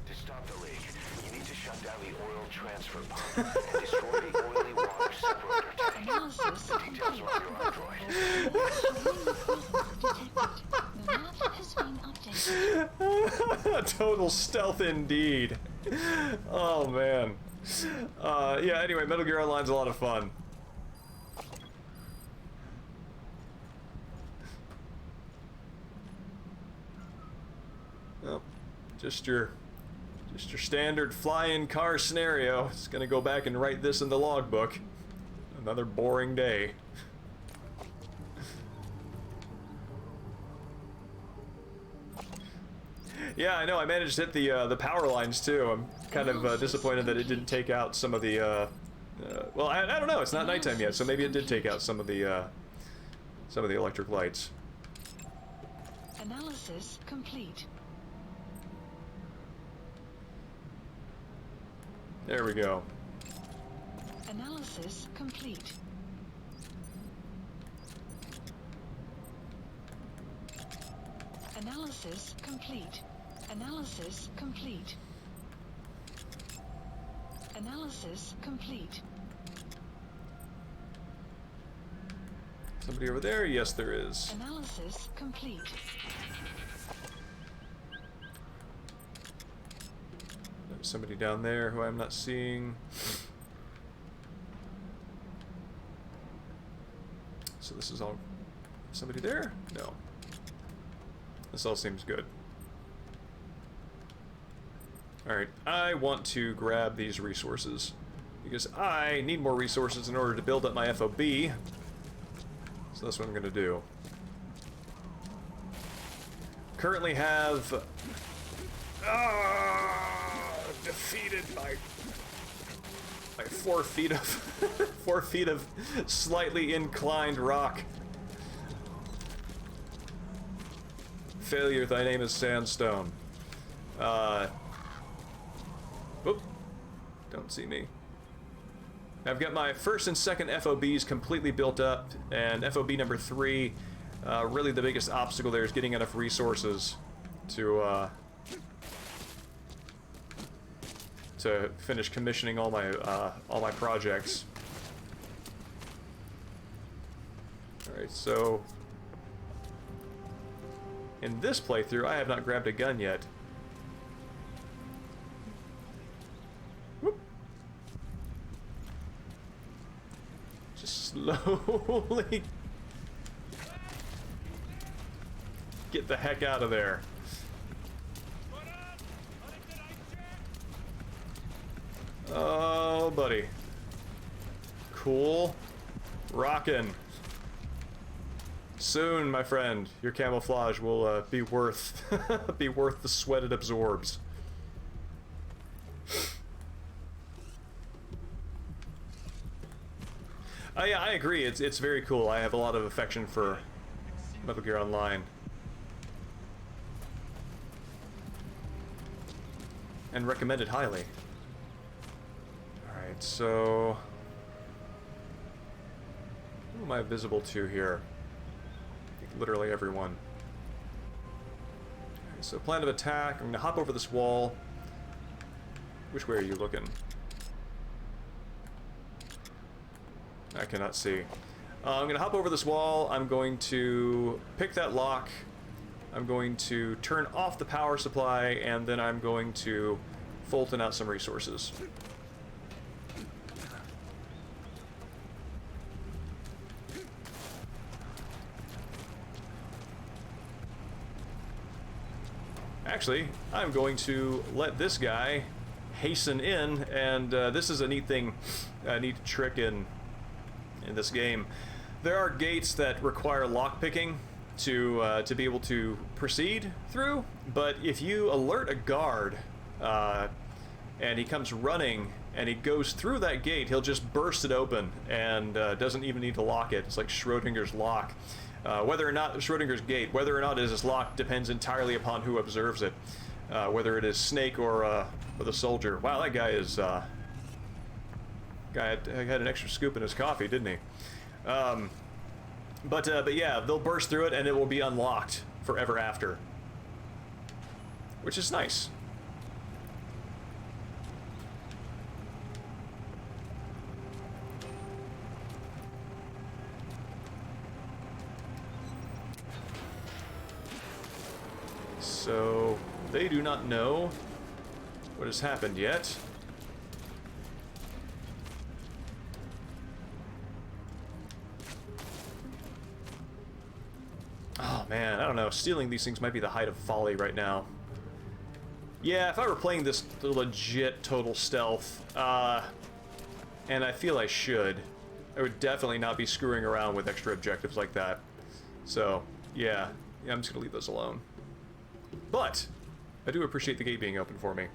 To stop the leak, you need to shut down the oil transfer pump and destroy the oily water separator tank. Analysis The details are on your Android. The map has been updated. total stealth indeed. Oh, man. Yeah, anyway, Metal Gear Online's a lot of fun. Well, just your standard fly-in car scenario. It's gonna go back and write this in the logbook. Another boring day. Yeah, I know. I managed to hit the power lines too. I'm kind of disappointed that it didn't take out some of the. Well, I don't know. It's not nighttime yet, so maybe it did take out some of the electric lights. Analysis complete. There we go. Analysis complete. Analysis complete. Analysis complete. Analysis complete. Somebody over there? Yes, there is. Analysis complete. There's somebody down there who I'm not seeing. So this is all... Somebody there? No. This all seems good. Alright, I want to grab these resources, because I need more resources in order to build up my FOB. So that's what I'm going to do. Currently have... defeated by 4 feet of 4 feet of slightly inclined rock. Failure, thy name is sandstone. Oop, don't see me. I've got my first and second FOBs completely built up, and FOB number 3, really the biggest obstacle there is getting enough resources to finish commissioning all my projects. All right, so in this playthrough, I have not grabbed a gun yet. Whoop. Just slowly get the heck out of there. Oh, buddy. Cool. Rockin'. Soon, my friend, your camouflage will be worth be worth the sweat it absorbs. Yeah, I agree. It's very cool. I have a lot of affection for Metal Gear Online. And recommend it highly. Alright, so... who am I visible to here? I think literally everyone. Alright, so plan of attack. I'm gonna hop over this wall. Which way are you looking? I cannot see. I'm gonna hop over this wall. I'm going to pick that lock. I'm going to turn off the power supply, and then I'm going to Fulton out some resources. Actually, I'm going to let this guy hasten in, and this is a neat thing, a neat trick in this game. There are gates that require lockpicking to be able to proceed through, but if you alert a guard and he comes running and he goes through that gate, he'll just burst it open and doesn't even need to lock it. It's like Schrodinger's lock. Whether or not Schrodinger's gate, whether or not it is locked depends entirely upon who observes it. Whether it is Snake or the soldier. Wow, that guy is Guy had an extra scoop in his coffee, didn't he? But yeah, they'll burst through it and it will be unlocked forever after. Which is nice. So, they do not know what has happened yet. Oh man, I don't know. Stealing these things might be the height of folly right now. Yeah, if I were playing this legit total stealth, and I feel I should, I would definitely not be screwing around with extra objectives like that. So, yeah, I'm just gonna leave those alone. But, I do appreciate the gate being open for me.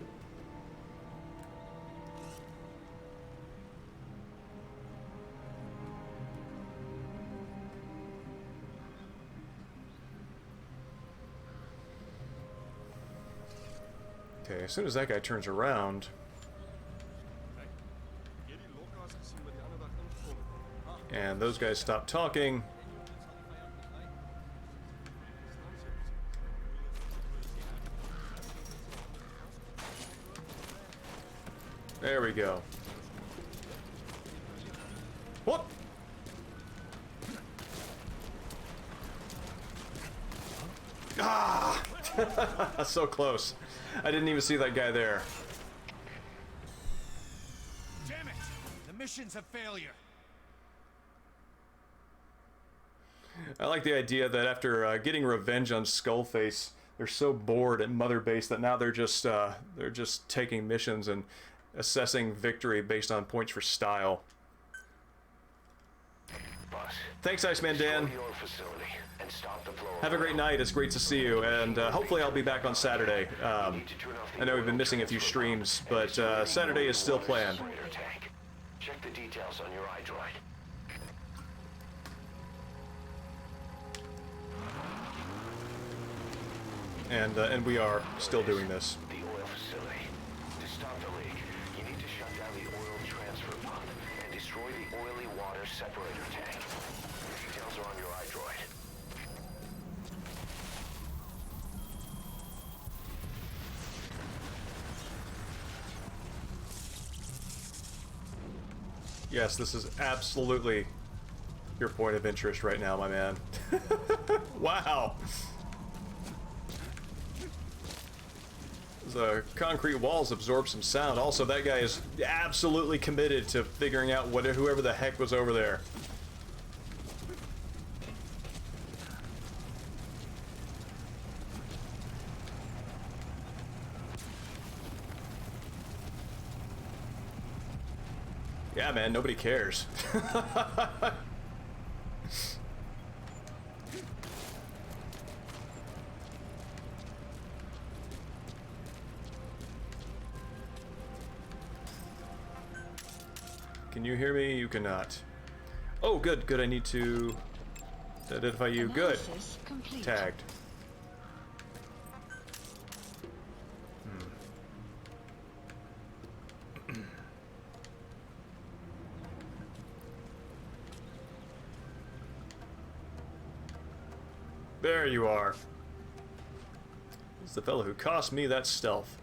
Okay, as soon as that guy turns around... and those guys stop talking... there we go. What? Ah! So close. I didn't even see that guy there. Damn it! The mission's a failure. I like the idea that after getting revenge on Skullface, they're so bored at Mother Base that now they're just taking missions and assessing victory based on points for style. Boss, Thanks, Iceman Dan. destroy your facility and stop the flow of Have a great night. It's great to see you, and hopefully I'll be back on Saturday. I know we've been missing a few streams, but Saturday is still planned. separator tank. Check the details on your iDroid. And we are still doing this. The oil facility. To stop the leak, you need to shut down the oil transfer pump and destroy the oily water separator tank. Details are on your iDroid. Yes, this is absolutely your point of interest right now, my man. Wow. The concrete walls absorb some sound. Also, that guy is absolutely committed to figuring out whoever the heck was over there. Yeah, man, nobody cares. Can you hear me? You cannot. Oh, good, good. I need to identify you. Good. Analysis complete. Tagged. There you are. This is the fellow who cost me that stealth.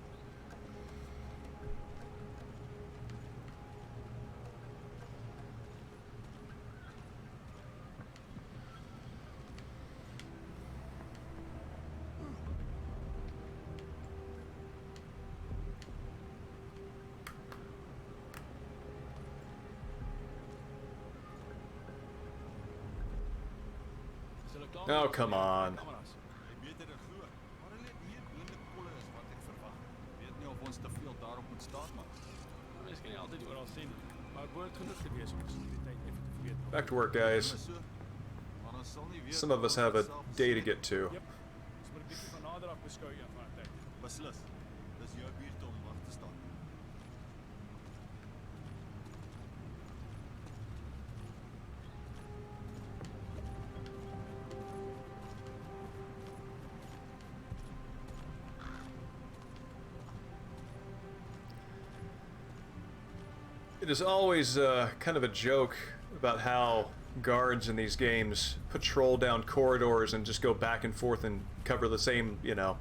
Oh, come on. Back to work, guys. Some of us have a day to get to. It is always kind of a joke about how guards in these games patrol down corridors and just go back and forth and cover the same, you know,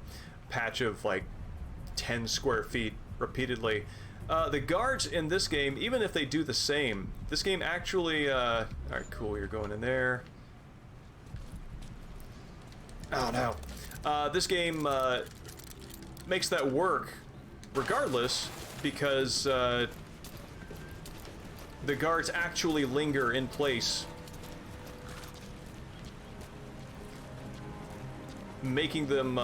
patch of like 10 square feet repeatedly. The guards in this game, even if they do the same, this game actually, alright, cool, you're going in there. Oh no. This game makes that work regardless, because the guards actually linger in place, making them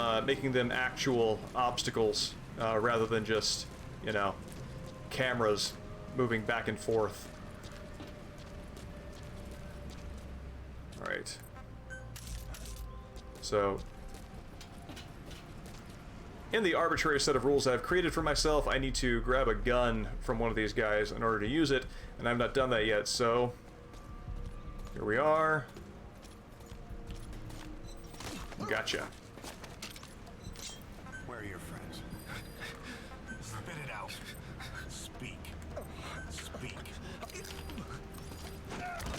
actual obstacles rather than just, you know, cameras moving back and forth. All right. So, in the arbitrary set of rules I've created for myself, I need to grab a gun from one of these guys in order to use it, and I've not done that yet, so here we are. Gotcha. Where are your friends? Spit it out. Speak. Speak.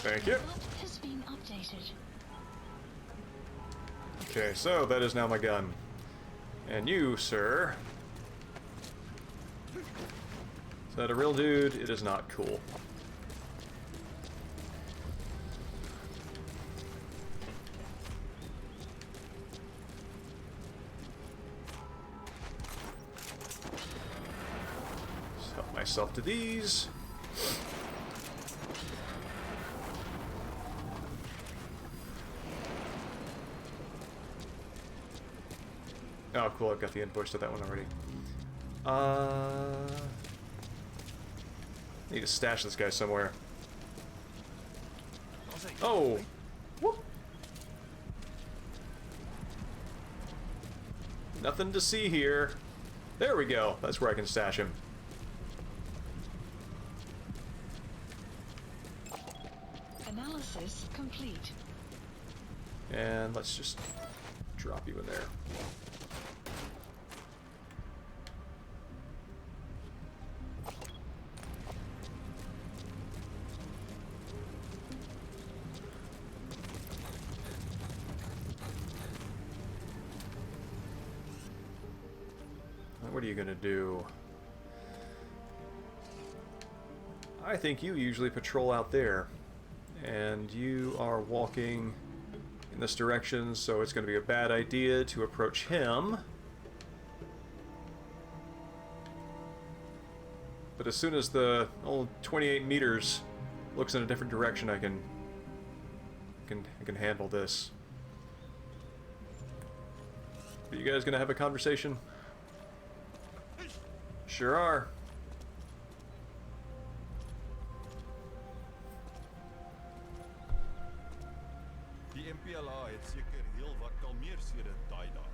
Thank you. Map has been updated. Okay, so that is now my gun. And you, sir. Is that a real dude? It is not cool. Just help myself to these. Oh, cool, I've got the inputs to that one already. Need to stash this guy somewhere. Oh! Whoop! Nothing to see here. There we go. That's where I can stash him. Analysis complete. And let's just drop you in there. What are you gonna do? I think you usually patrol out there, and you are walking in this direction, so it's gonna be a bad idea to approach him. But as soon as the old 28 meters looks in a different direction, I can handle this. Are you guys gonna have a conversation? Sure are. Die MPLA het seker heel wat kalmeer sedert daai dae.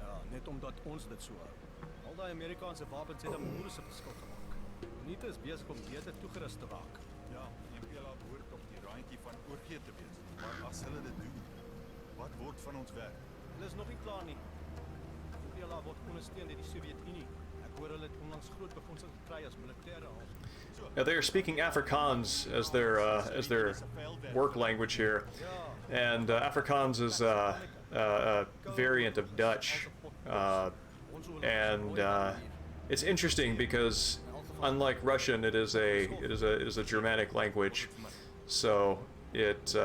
Ja, net omdat ons dit so hou. Al daai Amerikaanse wapens het 'n moeilike verskil gemaak. Unite is besig om beter toegerus te raak. Ja, die MPLA behoort op die randjie van oorgee te wees. Maar as hulle dit doen, wat word van ons werk? Hulle is nog nie klaar nie. Die MPLA word ondersteun deur die Sowjetunie. Ek hoor hulle het onlangs groot befondsing gekry as militêre hulp. Yeah, they are speaking Afrikaans as their work language here, and Afrikaans is a variant of Dutch, and it's interesting because unlike Russian, it is a Germanic language, so it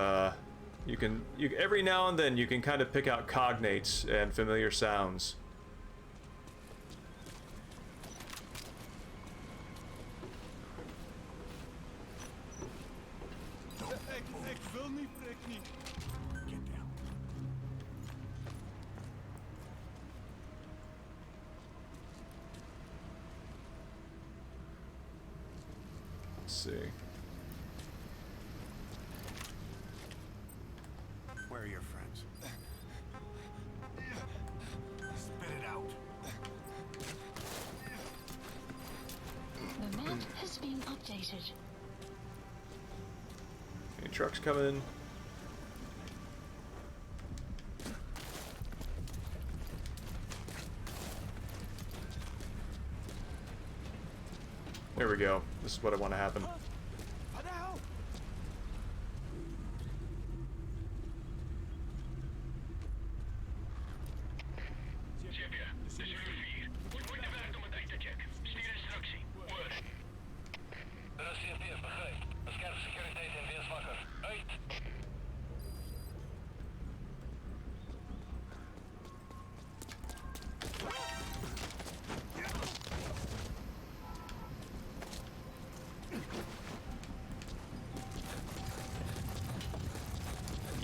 every now and then you can kind of pick out cognates and familiar sounds. Ek wil nie trek nie. Get down. Let's see. Where are your friends? Spit it out. The map has been updated. Any trucks coming? There we go. This is what I want to happen.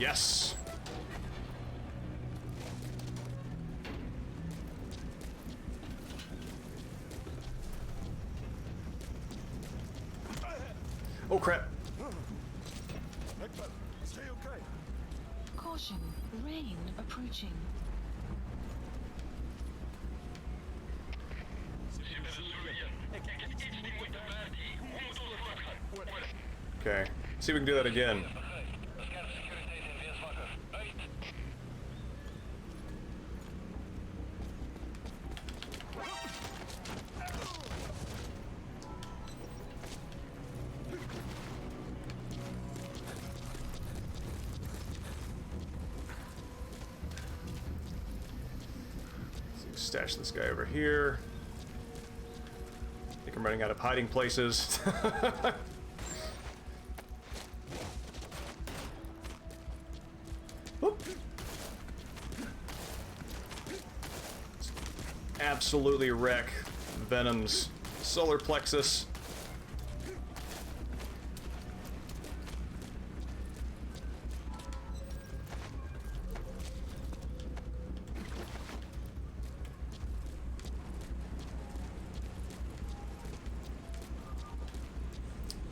Yes! Oh crap! Stay okay. Caution, rain approaching. Okay, see if we can do that again. Stash this guy over here. I think I'm running out of hiding places. Whoop. Absolutely wreck Venom's solar plexus.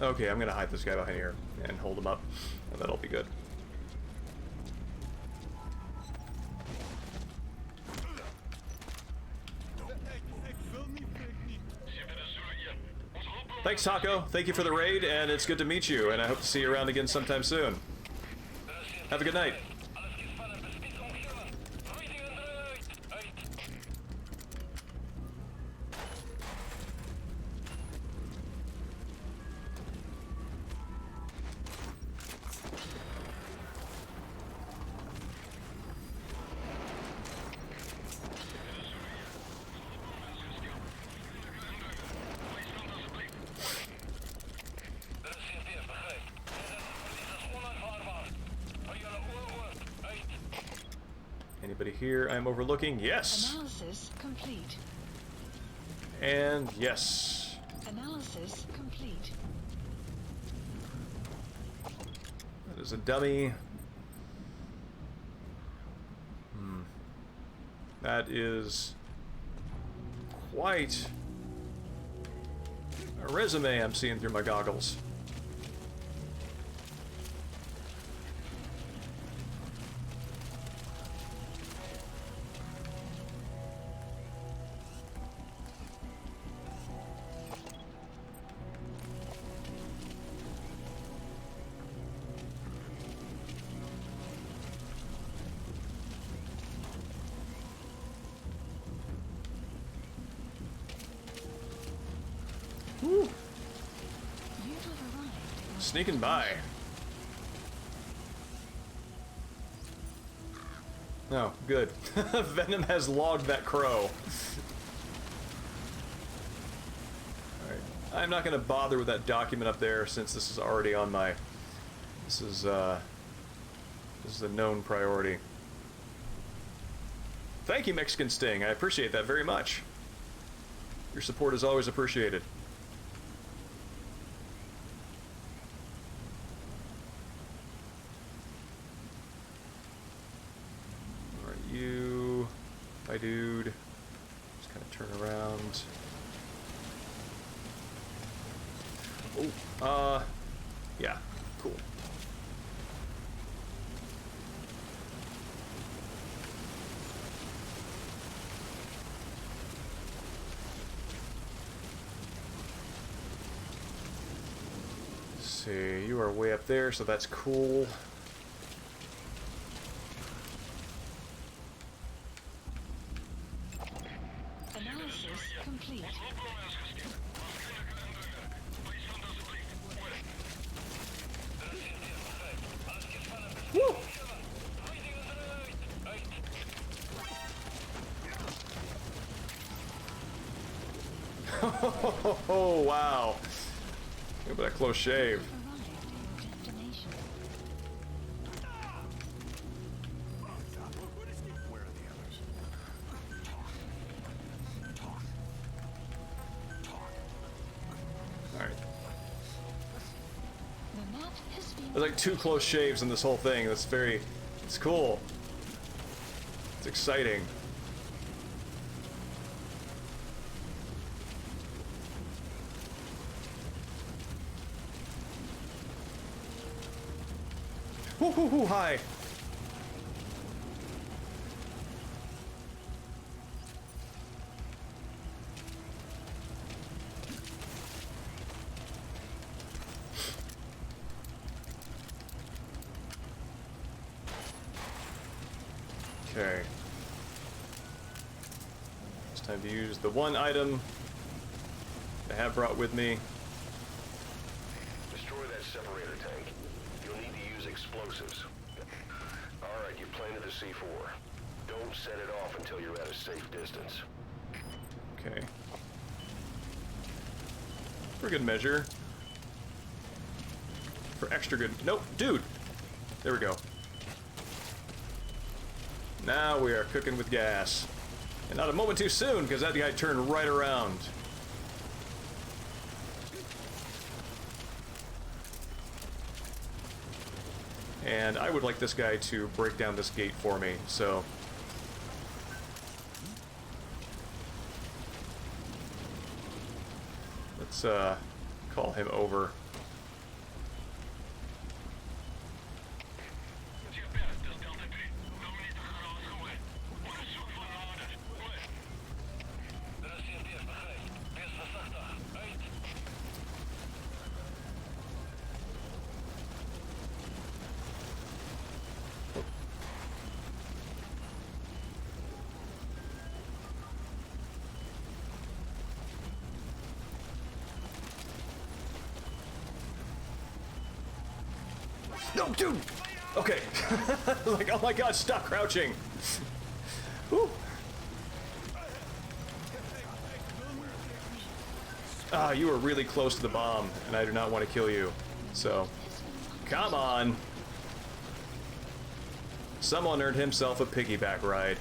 Okay, I'm gonna hide this guy behind here and hold him up, and that'll be good. Thanks, Taco. Thank you for the raid, and it's good to meet you, and I hope to see you around again sometime soon. Have a good night. Anybody here I'm overlooking? Yes! Analysis complete. And yes. Analysis complete. That is a dummy. That is quite a resume I'm seeing through my goggles. Woo. You have arrived. Sneaking by. Oh, good. Venom has logged that crow. Alright. I'm not going to bother with that document up there since this is already on my... This is a known priority. Thank you, Mexican Sting. I appreciate that very much. Your support is always appreciated. You, my dude, just kind of turn around. Oh, yeah, cool. Let's see, you are way up there, so that's cool. Complete. Woo! Oh, wow. Look at that close shave. The map has been There's like 2 close shaves in this whole thing. That's very... It's cool. It's exciting. Whoo hoo hoo, hi! Okay. It's time to use the one item I have brought with me. Destroy that separator tank. You'll need to use explosives. Alright, you planted the C4. Don't set it off until you're at a safe distance. Okay. For good measure. For extra good... Nope, dude! There we go. Now we are cooking with gas. And not a moment too soon, because that guy turned right around. And I would like this guy to break down this gate for me, so... Let's, call him over. No, dude! Okay. Like, oh my god, stop crouching! Whew. Ah, you were really close to the bomb, and I do not want to kill you. So, come on! Someone earned himself a piggyback ride.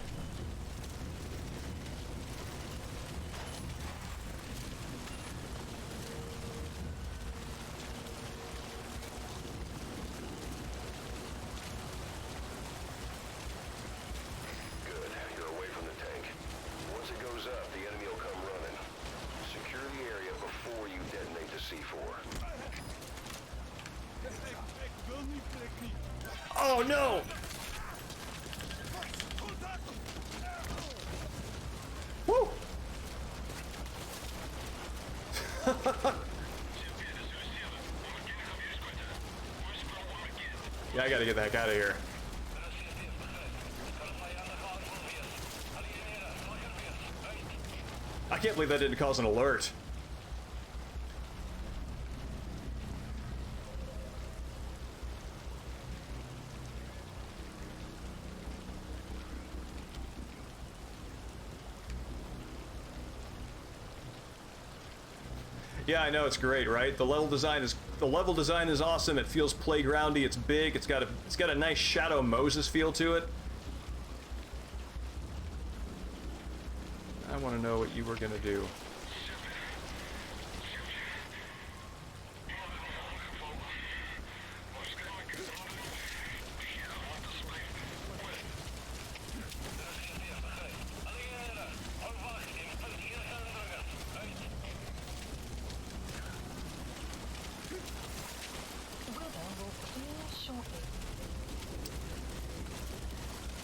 Oh no! Woo! Yeah, I gotta get the heck out of here. I can't believe that didn't cause an alert. Yeah, I know, it's great, right? The level design is awesome. It feels playgroundy. It's big. It's got a nice Shadow Moses feel to it. I want to know what you were gonna do.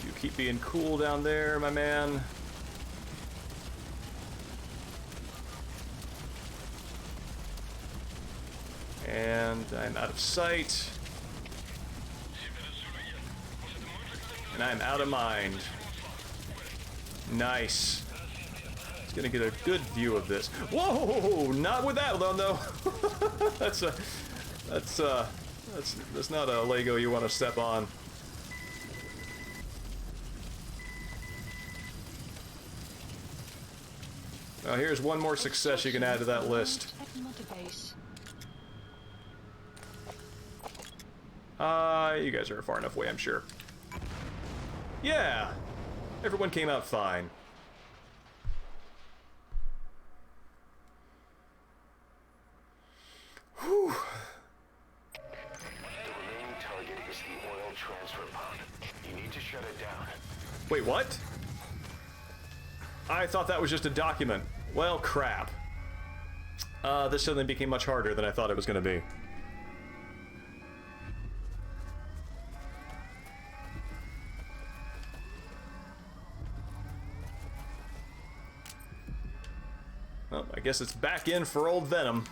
You keep being cool down there, my man. And I'm out of sight. And I'm out of mind. Nice. It's gonna get a good view of this. Whoa! Not with that one, though. That's not a Lego you want to step on. Now here's one more success you can add to that list. You guys are far enough away, I'm sure. Yeah! Everyone came out fine. Whew. The What? I thought that was just a document. Well, crap. This suddenly became much harder than I thought it was going to be. Well, I guess it's back in for old Venom.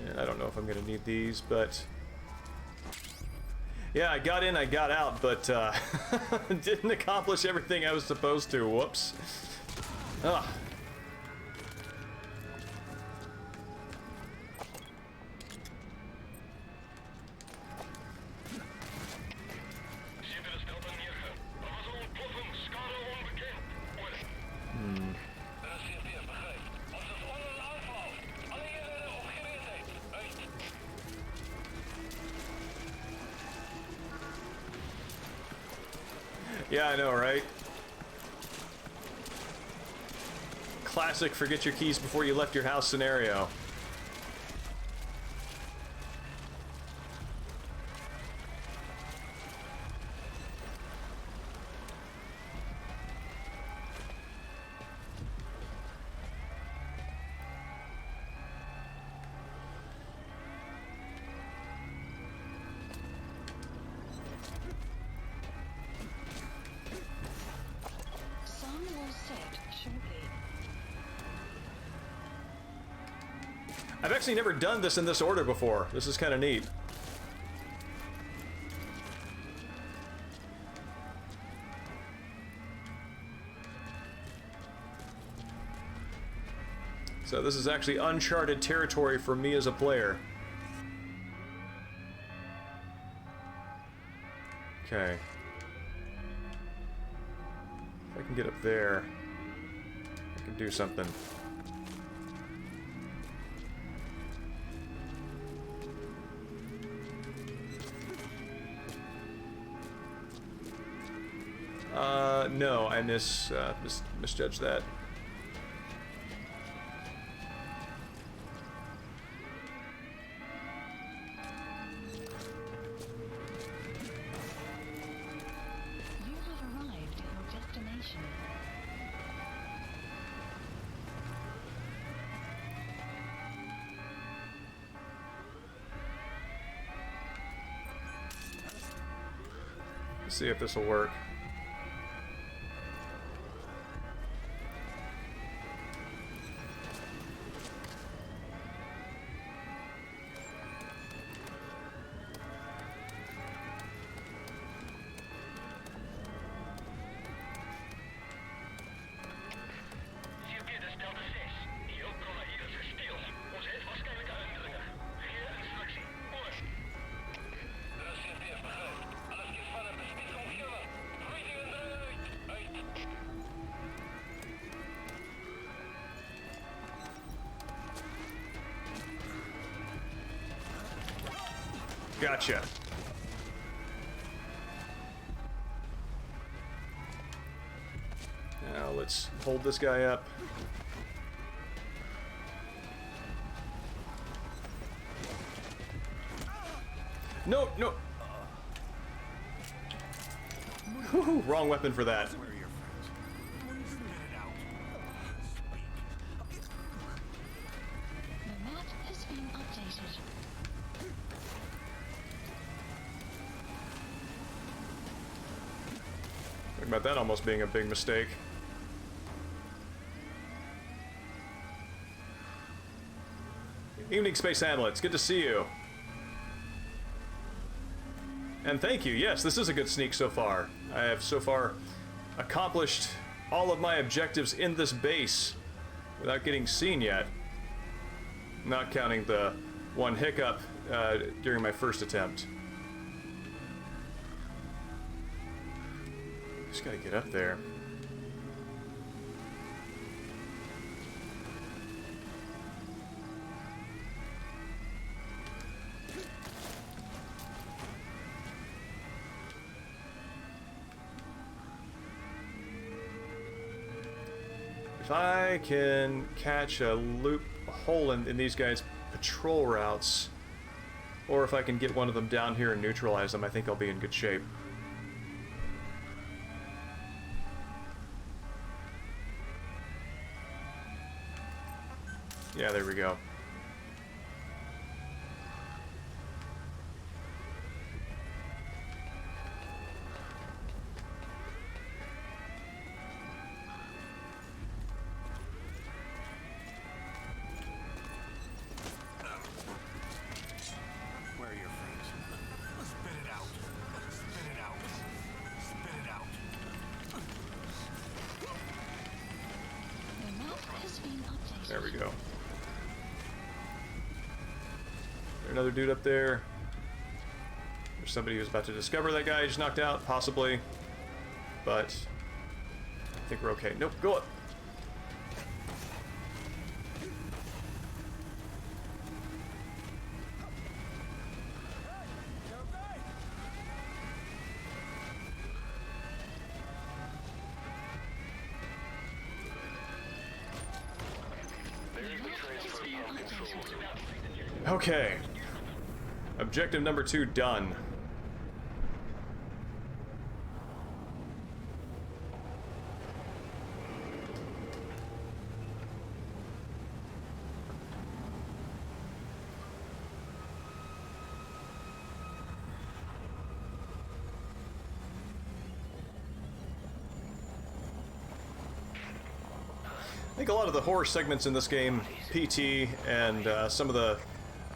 And I don't know if I'm going to need these, but... Yeah, I got in, I got out, but didn't accomplish everything I was supposed to. Whoops. Ugh. Yeah, I know, right? Classic forget your keys before you left your house scenario. I've actually never done this in this order before. This is kind of neat. So this is actually uncharted territory for me as a player. Okay. If I can get up there, I can do something. No, I misjudged that. You have arrived at your destination. Let's see if this will work. Gotcha. Now let's hold this guy up. No, no. Whew, wrong weapon for that. Where are your friends? Spit it out. Speak. The map has been updated. Think about that almost being a big mistake. Evening, Space Hamlet. It's good to see you. And thank you. Yes, this is a good sneak so far. I have so far accomplished all of my objectives in this base without getting seen yet. Not counting the one hiccup during my first attempt. Just gotta get up there. If I can catch a loophole in these guys' patrol routes, Or if I can get one of them down here and neutralize them, I think I'll be in good shape. Yeah, there we go. Where are your friends? Spit it out. Spit it out. Spit it out. The map has been updated. There we go. There's another dude up there. There's somebody who's about to discover that guy I just knocked out, possibly. But I think we're okay. Nope, go up. Okay. Objective number 2 done. I think a lot of the horror segments in this game, PT, and some of the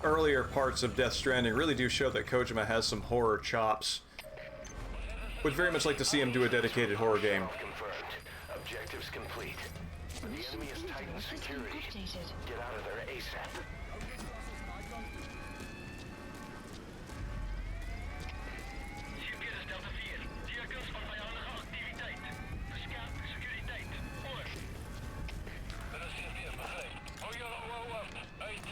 earlier parts of Death Stranding really do show that Kojima has some horror chops. Would very much like to see him do a dedicated horror game. Confirmed. Objectives complete. The Mission enemy has tightened window has been security. updated. Get out of there ASAP. GPS Deltahead. Tekens van vijandige activiteit. Versterk securiteit. Oor. Dat is CFDF, begrijp. Hou je al af. Uit.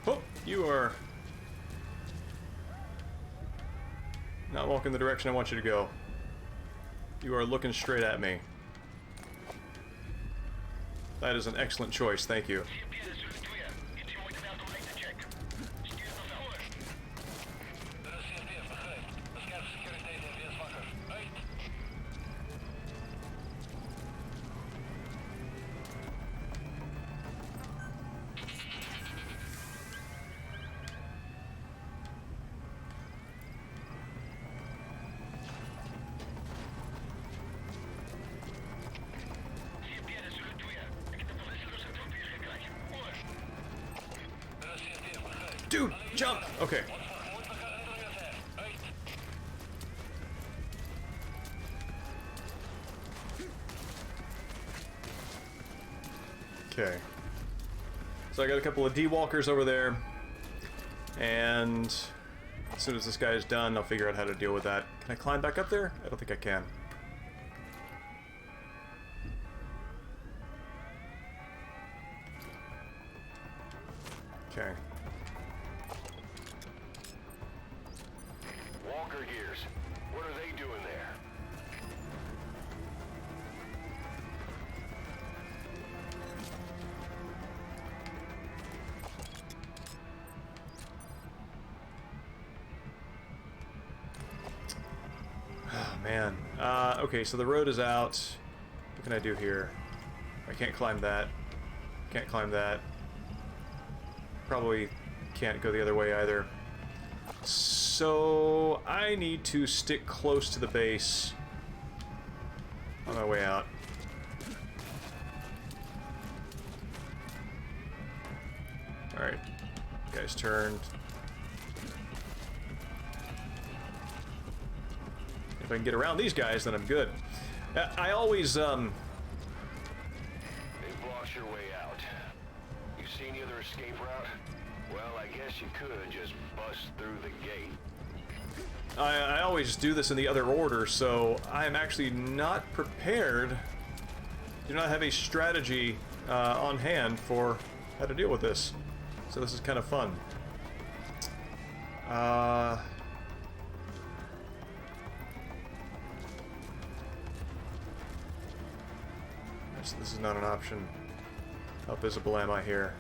Oh, you are not walking the direction I want you to go. You are looking straight at me. That is an excellent choice, thank you. GPS zullen 2. Iets je moeite waard om uit te checken. Stuur ons naar oor. Dat is CFDF, begrijp. Versterk securiteit en wees wakker. Uit. CPN zullen 2. Ik heb de verwisselers en papier gekregen. Oor. Dat is CFDF, begrijp. Dude, jump! Okay. Moet we gaan eruit zijn. Uit. Okay. So I got a couple of D-walkers over there. And as soon as this guy is done, I'll figure out how to deal with that. Can I climb back up there? I don't think I can. Okay. Walker gears. What are they doing there? Oh, man. Okay, so the road is out. What can I do here? I can't climb that. Can't climb that. Probably can't go the other way either. So I need to stick close to the base on my way out. Alright. Guys turned. If I can get around these guys, then I'm good. I always, They've blocked your way out. You see any other escape route? Well, I guess you could just bust through the gate. I always do this in the other order, so I am actually not prepared. Do not have a strategy on hand for how to deal with this. So this is kind of fun. So this is not an option. How visible am I here?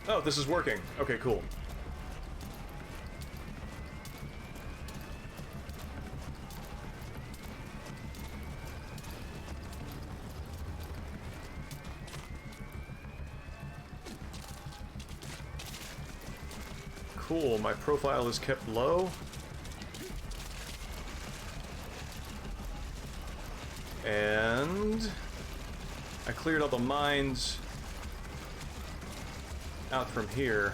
Oh, this is working. Okay, cool. Cool, my profile is kept low. And I cleared all the mines out from here.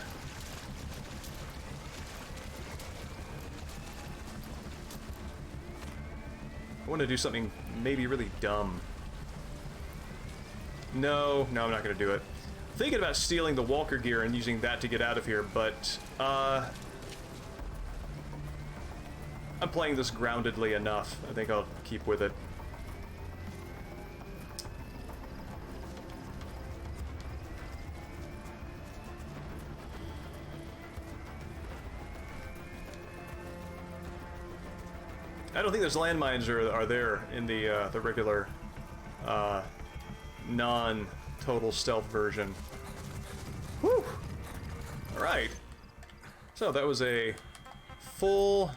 I want to do something maybe really dumb. No, I'm not going to do it. Thinking about stealing the Walker gear and using that to get out of here, but I'm playing this groundedly enough. I think I'll keep with it. I don't think those landmines are there in the regular non-total stealth version. Whew! Alright. So that was a full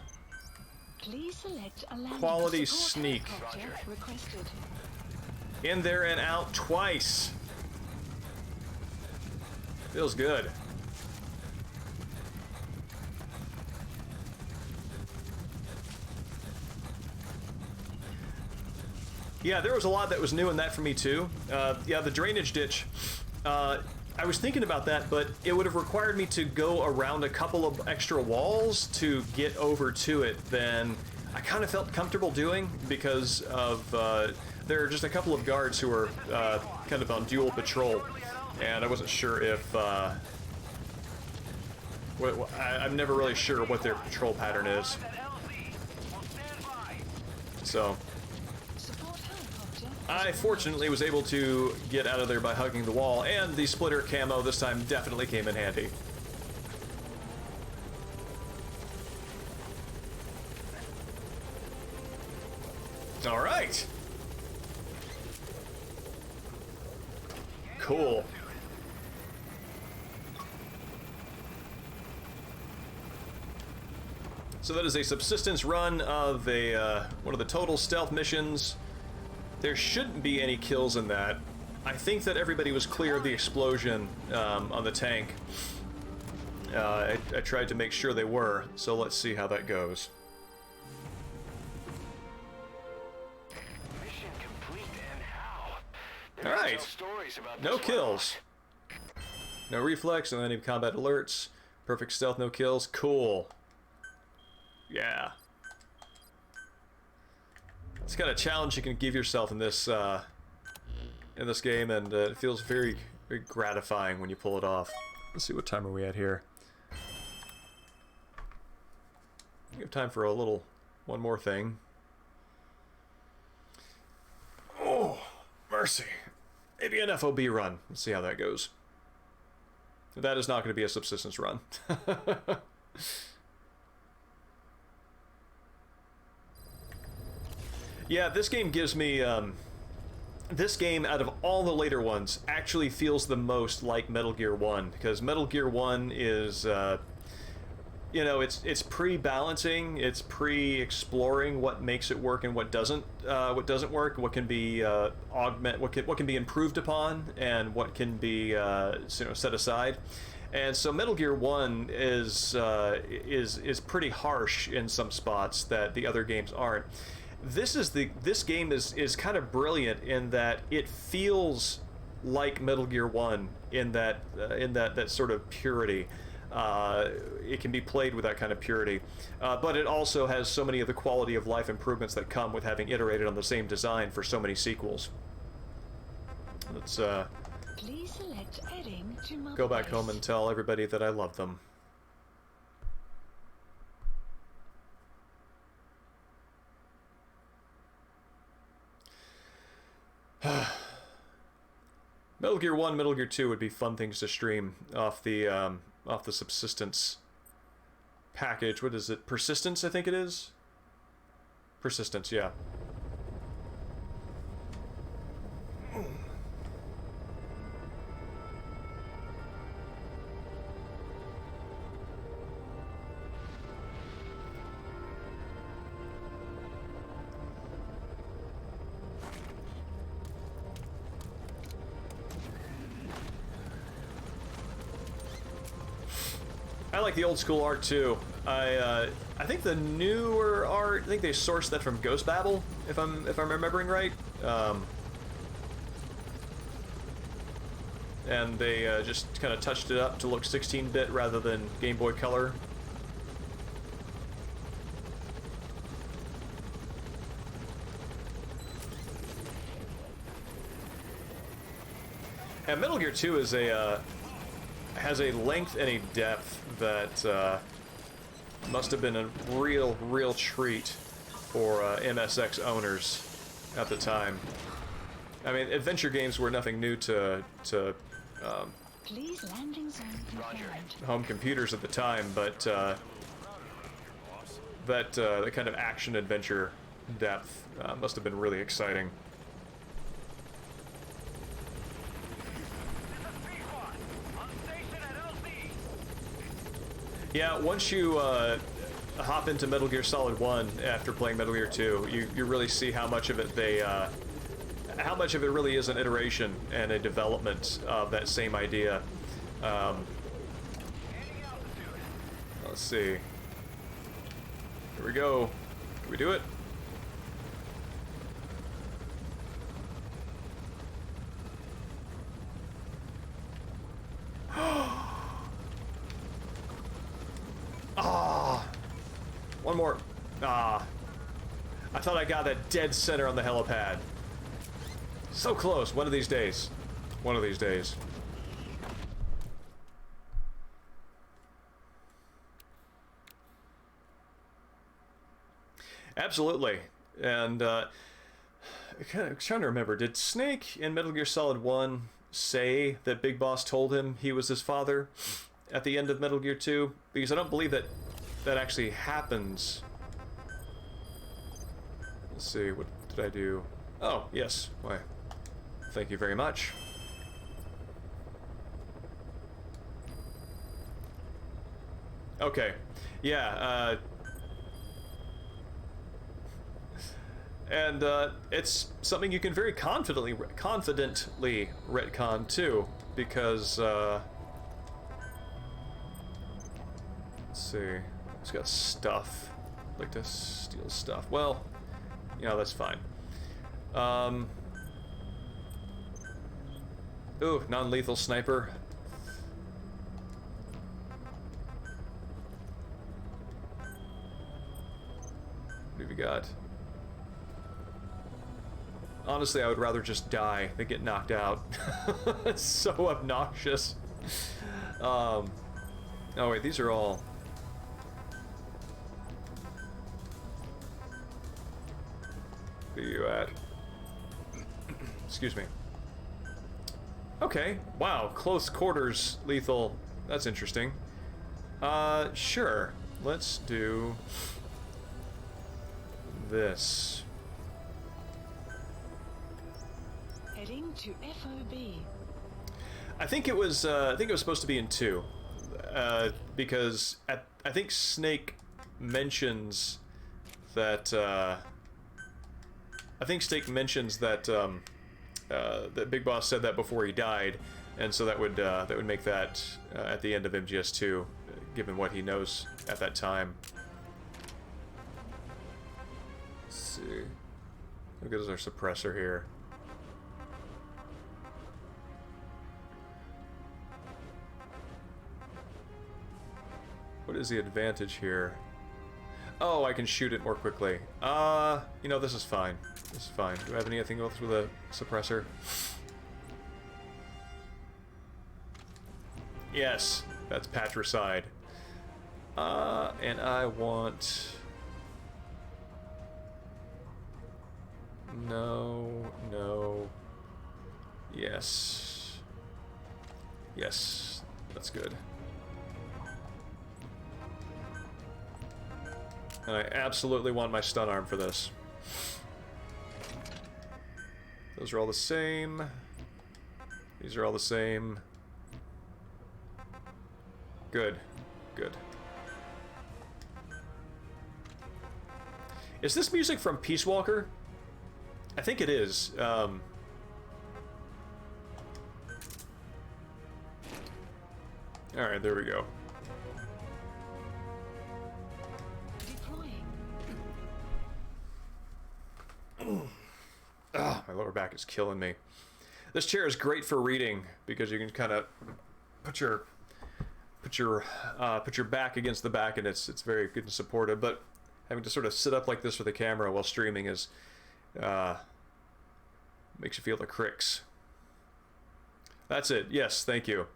Please select a landing quality support sneak. helicopter requested. In there and out twice. Feels good. Yeah, there was a lot that was new in that for me too. Yeah, the drainage ditch. I was thinking about that, but it would have required me to go around a couple of extra walls to get over to it than I kind of felt comfortable doing because of there are just a couple of guards who are kind of on dual patrol, and I wasn't sure if I'm never really sure what their patrol pattern is. So I fortunately was able to get out of there by hugging the wall, and the splitter camo this time definitely came in handy. All right. Cool. So that is a subsistence run of a one of the total stealth missions. There shouldn't be any kills in that. I think that everybody was clear of the explosion on the tank. I tried to make sure they were, so let's see how that goes. Mission complete, and how? All right. No kills. No reflex, no any combat alerts. Perfect stealth, no kills. Cool. Yeah. It's kind of a challenge you can give yourself in this game, and it feels very, very gratifying when you pull it off. Let's see, what time are we at here? We have time for one more thing. Oh, mercy. Maybe an FOB run. Let's see how that goes. That is not going to be a subsistence run. Yeah, this game gives me, this game, out of all the later ones, actually feels the most like Metal Gear 1, because Metal Gear 1 is, you know, it's pre-balancing, it's pre-exploring what makes it work and what doesn't work, what can be what can be improved upon, and what can be set aside. And so Metal Gear 1 is pretty harsh in some spots that the other games aren't. This game is kind of brilliant in that it feels like Metal Gear 1 in that sort of purity. It can be played with that kind of purity, but it also has so many of the quality of life improvements that come with having iterated on the same design for so many sequels. Let's Please select heading to Mother go back Base. home and tell everybody that I love them. Metal Gear 1, Metal Gear 2 would be fun things to stream off the subsistence package. What is it? Persistence, I think it is? Persistence, yeah. I like the old school art too. I think the newer art, I think they sourced that from Ghost Babel, if I'm remembering right. And they just kind of touched it up to look 16-bit rather than Game Boy Color. And Metal Gear 2 is has a length and a depth that must have been a real treat for MSX owners at the time. I mean, adventure games were nothing new to Please landing zone confirmed. home computers at the time, but that kind of action adventure depth must have been really exciting. Yeah, once you hop into Metal Gear Solid 1 after playing Metal Gear 2, you really see how much of it how much of it really is an iteration and a development of that same idea. Let's see. Here we go. Can we do it? Ah, one more. Ah, I thought I got that dead center on the helipad. So close. One of these days. One of these days. Absolutely. And I'm trying to remember. Did Snake in Metal Gear Solid 1 say that Big Boss told him he was his father at the end of Metal Gear 2? Because I don't believe that actually happens. Let's see, what did I do? Oh, yes. Why? Thank you very much. Okay. Yeah, and it's something you can very confidently retcon too, because let's see, it's got stuff. I'd like to steal stuff. Well, you know, that's fine. Ooh, non-lethal sniper. What have you got? Honestly, I would rather just die than get knocked out. It's so obnoxious. Oh wait, these are all... Where are you at? Excuse me. Okay, wow, close quarters lethal. That's interesting. Sure. Let's do this. Heading to FOB. I think it was supposed to be in 2. Because I think Snake mentions that that Big Boss said that before he died, and so that would make that at the end of MGS2, given what he knows at that time. Let's see. How good is our suppressor here? What is the advantage here? Oh, I can shoot it more quickly. You know, this is fine. This is fine. Do I have anything else with a suppressor? Yes, that's patricide. And I want... No, no. Yes. Yes, that's good. And I absolutely want my stun arm for this. Those are all the same. These are all the same. Good. Good. Is this music from Peace Walker? I think it is. Alright, there we go. Ah, my lower back is killing me. This chair is great for reading because you can kind of put your back against the back, and it's very good and supportive. But having to sort of sit up like this for the camera while streaming is makes you feel the cricks. That's it. Yes, thank you.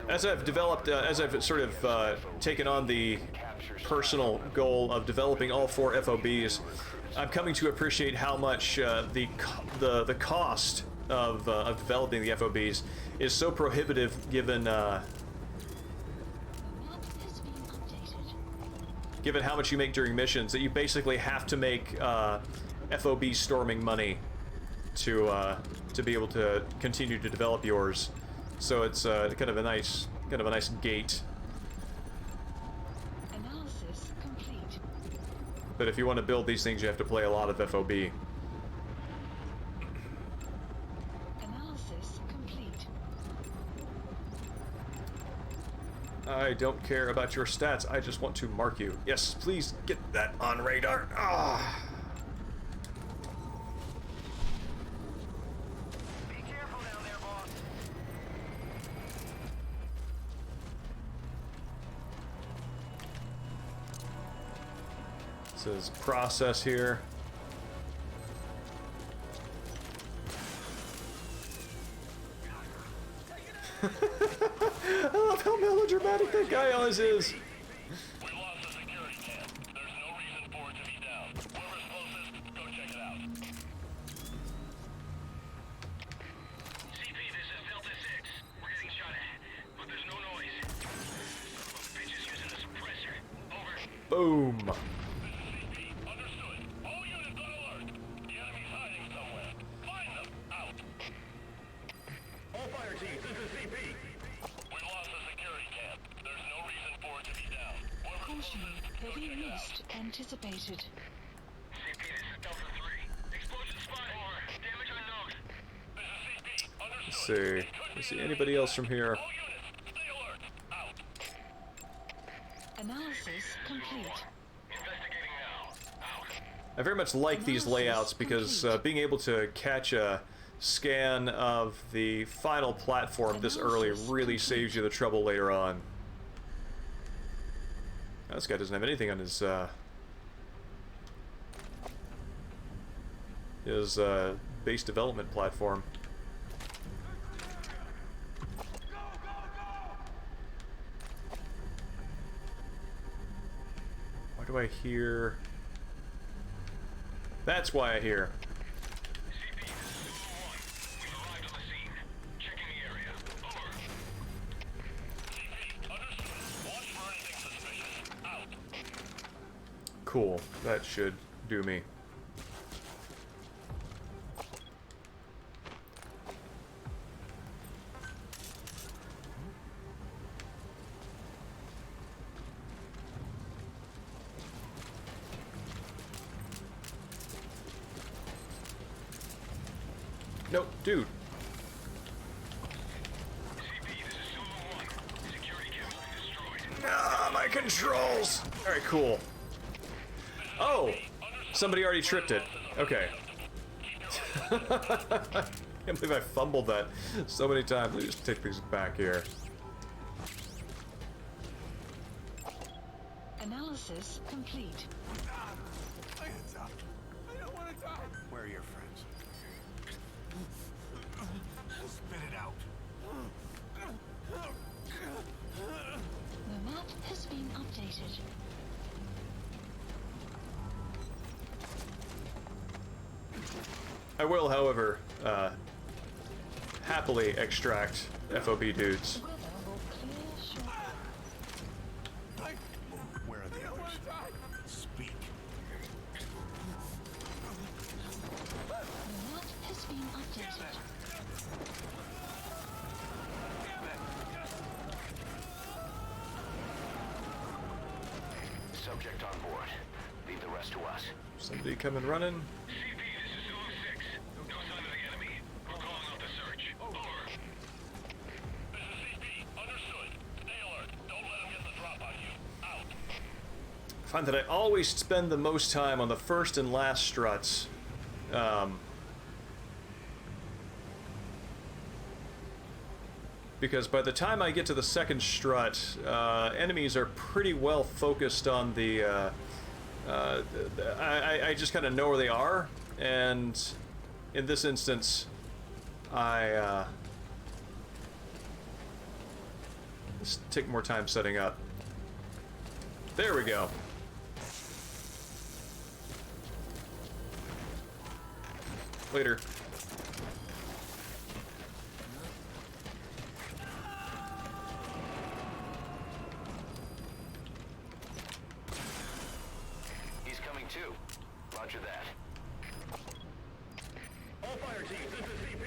As I've developed, as I've sort of taken on the personal goal of developing all 4 FOBs, I'm coming to appreciate how much the cost of developing the FOBs is so prohibitive, given given how much you make during missions, that you basically have to make FOB storming money to be able to continue to develop yours. So it's kind of a nice gate. Analysis complete. But if you want to build these things, you have to play a lot of FOB. Analysis complete. I don't care about your stats. I just want to mark you. Yes, please get that on radar. Ah. Says process here. I love how melodramatic that guy always is. We lost the security camp. There's no reason for it to be down. Whoever's closest, go check it out. CP, this is Delta 6. We're getting shot at, but there's no noise. Son of a bitch is using a suppressor. Over. Boom. Heavy mist anticipated. CP, this is Delta 3. Explosion spotted. Over. Damage unknown. This is CP. Understood. Let's see. Let's see anybody else from here. All units, stay alert. Out. Analysis complete. Investigating now. Out. I very much like these layouts because being able to catch a scan of the final platform this early really saves you the trouble later on. This guy doesn't have anything on his base development platform. Why do I hear? That's why I hear. CP, this is Zulu 1. We've arrived on the scene. Checking the area. Over. CP, understood. Watch for anything suspicious. Out. Cool. That should do me. Nope, dude. CP, this is Zulu 1. Security cameras been destroyed. Ah, my controls! Alright, cool. Oh! Somebody already tripped it. Okay. Can't believe I fumbled that so many times. Let me just take these back here. Analysis complete. Hands up. I don't want to die. Where are your friends? Spit it out. The map has been updated. I will, however, happily extract FOB dudes. Weather will clear shortly. Where are the others? Speak. The map has been updated. Subject on board. Leave the rest to us. Somebody coming running. CP, this is Zulu 6. No sign of the enemy. We're calling off the search. Over. This is CP. Understood. Stay alert. Don't let them get the drop on you. Out. I find that I always spend the most time on the first and last struts. Because by the time I get to the second strut, enemies are pretty well focused on the... I just kind of know where they are, and in this instance, let's take more time setting up. There we go. Later. He's coming too. Roger that. All fire teams, this is CP.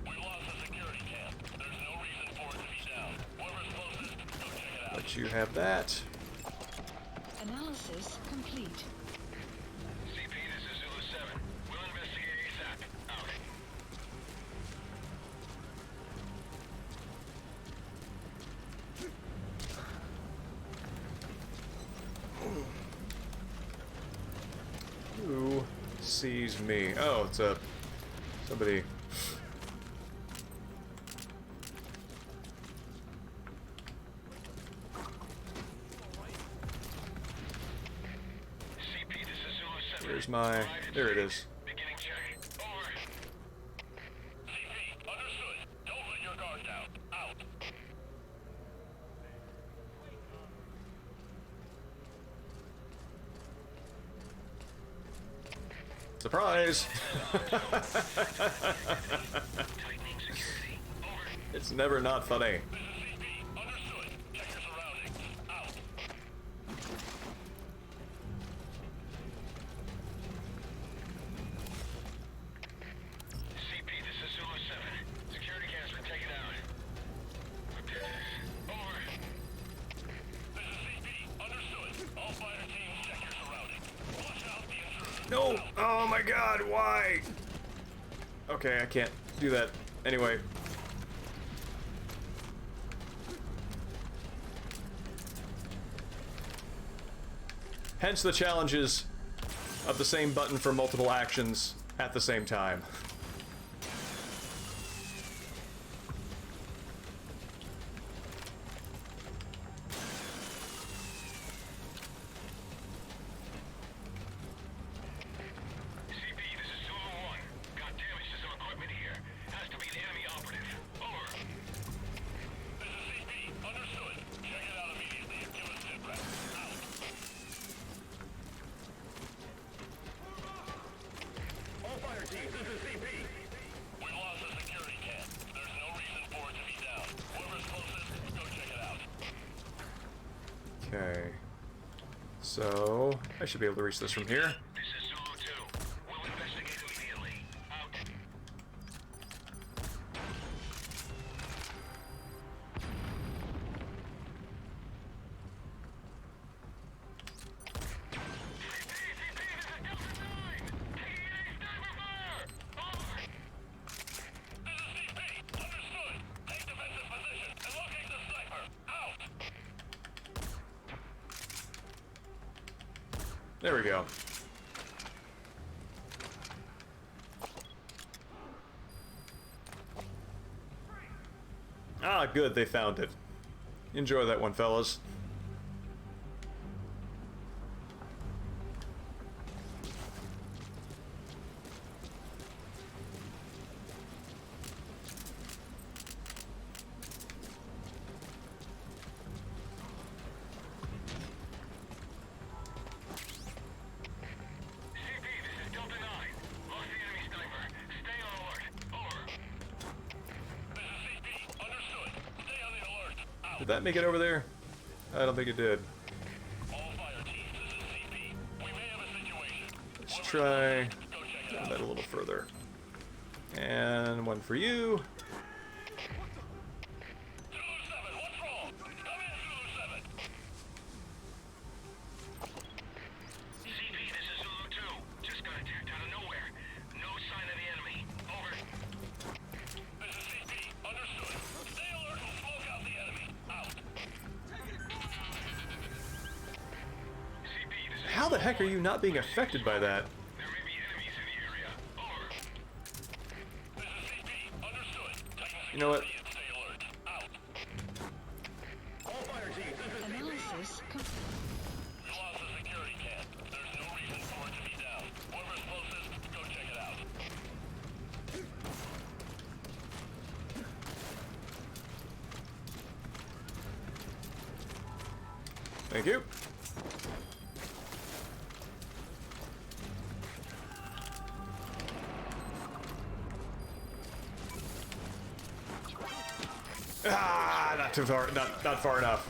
We lost the security camp. There's no reason for it to be down. Whoever's closest, go check it out. Let you have that. Analysis complete. CP, this is Zulu 7. We'll investigate ASAP. Out. Who sees me? Oh, it's somebody. CP, this is Zulu 7. Where's my... There it is. Beginning check. Over. CP, understood. Don't let your guard down. Out. Surprise! Tightening security. Over. It's never not funny. This is CP. Understood. Check your surroundings. Out. CP, this is Zulu 7. Security cam's been taken out. Over. This is CP. Understood. All fire teams, check your surroundings. Watch out the intruder. No! Oh my god, why? Okay, I can't do that. Anyway. Hence the challenges of the same button for multiple actions at the same time. CP, this is Zulu 1. Got damage to some equipment here. Has to be an enemy operative. Over. This is CP. Understood. Check it out immediately and give us sit rep. Out. All fire teams, this is CP. We lost the security camp. There's no reason for it to be down. Whoever's closest, go check it out. Okay. So, I should be able to reach this from here. This is Zulu 2. We'll investigate immediately. Out. There we go. Ah, good, they found it. Enjoy that one, fellas. CP, this is Delta 9. Lost the enemy sniper. Did that make it over there? I don't think it did. All fire teams, this is CP. We may have a situation. Let's try that a little further. And one for you. Zulu 7, what's wrong? Come in, Zulu 7. CP, this is Zulu 2. Just got attacked out of nowhere. No sign of the enemy. Over. This is CP. Understood. Stay alert and smoke out the enemy. Out. CP, this is How the heck are you not being affected by that? there may be enemies in the area. Over. This is CP. Understood. Tighten You know what? security and stay alert. Out. Analysis complete. We lost the security camp. There's no reason for it to be down. Whoever's closest, go check it out. Thank you. Ah, not too far, not far enough.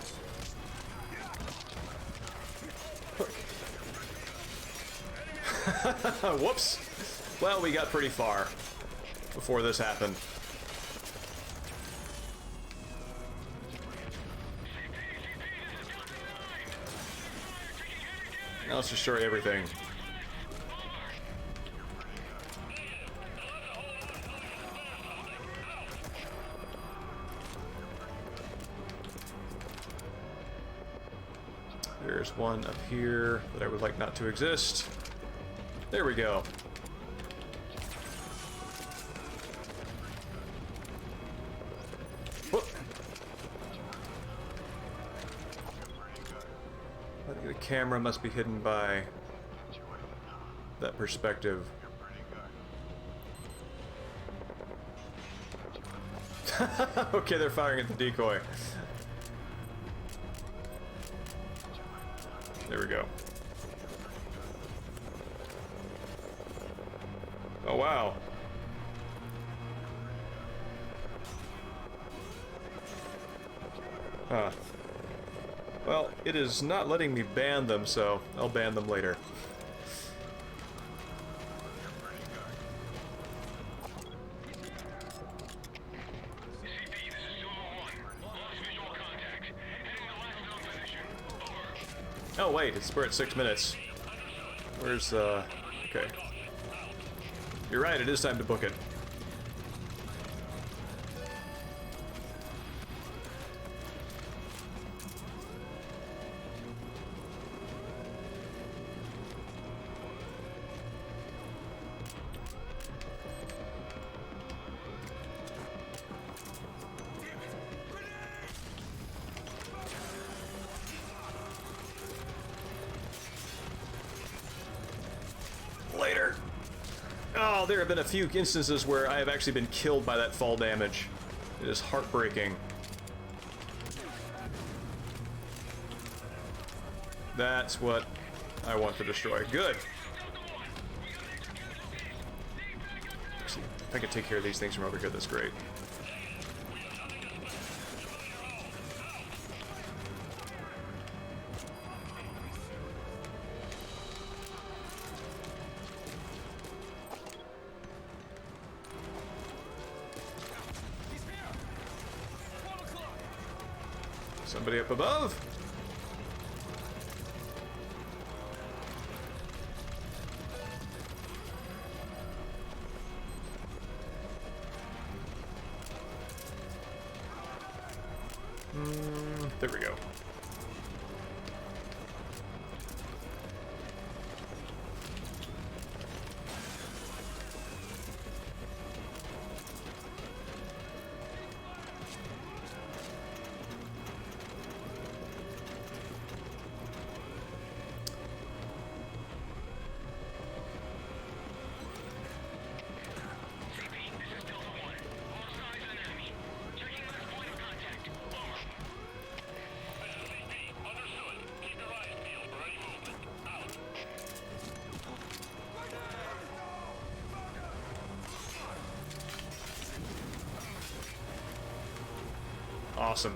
Whoops. Well, we got pretty far before this happened. Now let's destroy everything. There's one up here that I would like not to exist. There we go. Whoop. I think the camera must be hidden by that perspective. Okay, they're firing at the decoy. There we go. Oh, wow. Huh. Well, it is not letting me ban them, so I'll ban them later. CP, this is Zulu 1. Lost visual contact. Heading the last known position. Over. Oh, wait, we're at 6 minutes. Where's, okay. You're right, it is time to book it. Later. Oh, there have been a few instances where I have actually been killed by that fall damage. It is heartbreaking. That's what I want to destroy. Good. See, if I can take care of these things from over here, that's great. Somebody up above? There we go. CP, this is Delta 1. Lost eyes on enemy. Checking last point of contact. Over. This is CP. Understood. Keep your eyes peeled for any movement. Out. Awesome.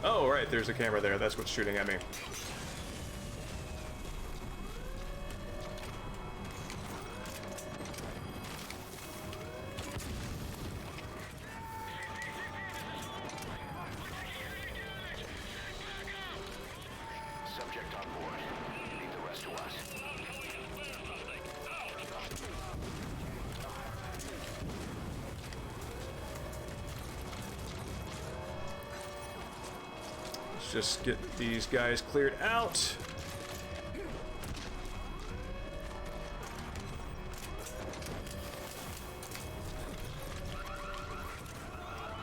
Oh, right, there's a camera there. That's what's shooting at me. Subject on board. Leave the rest to us. Let's just get these guys cleared out.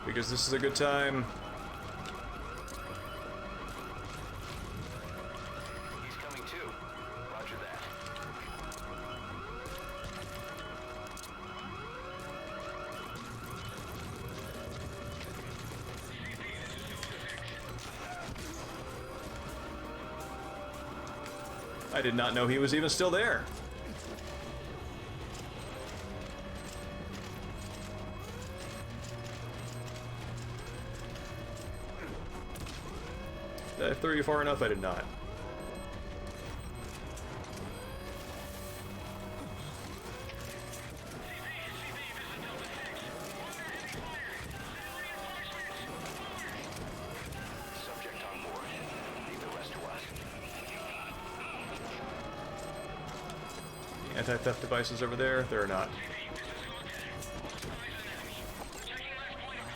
Because this is a good time. He's coming too. Roger that. I did not know he was even still there. Did I throw you far enough? I did not. Subject on board. Leave the rest to us. Anti-theft devices over there? There are not.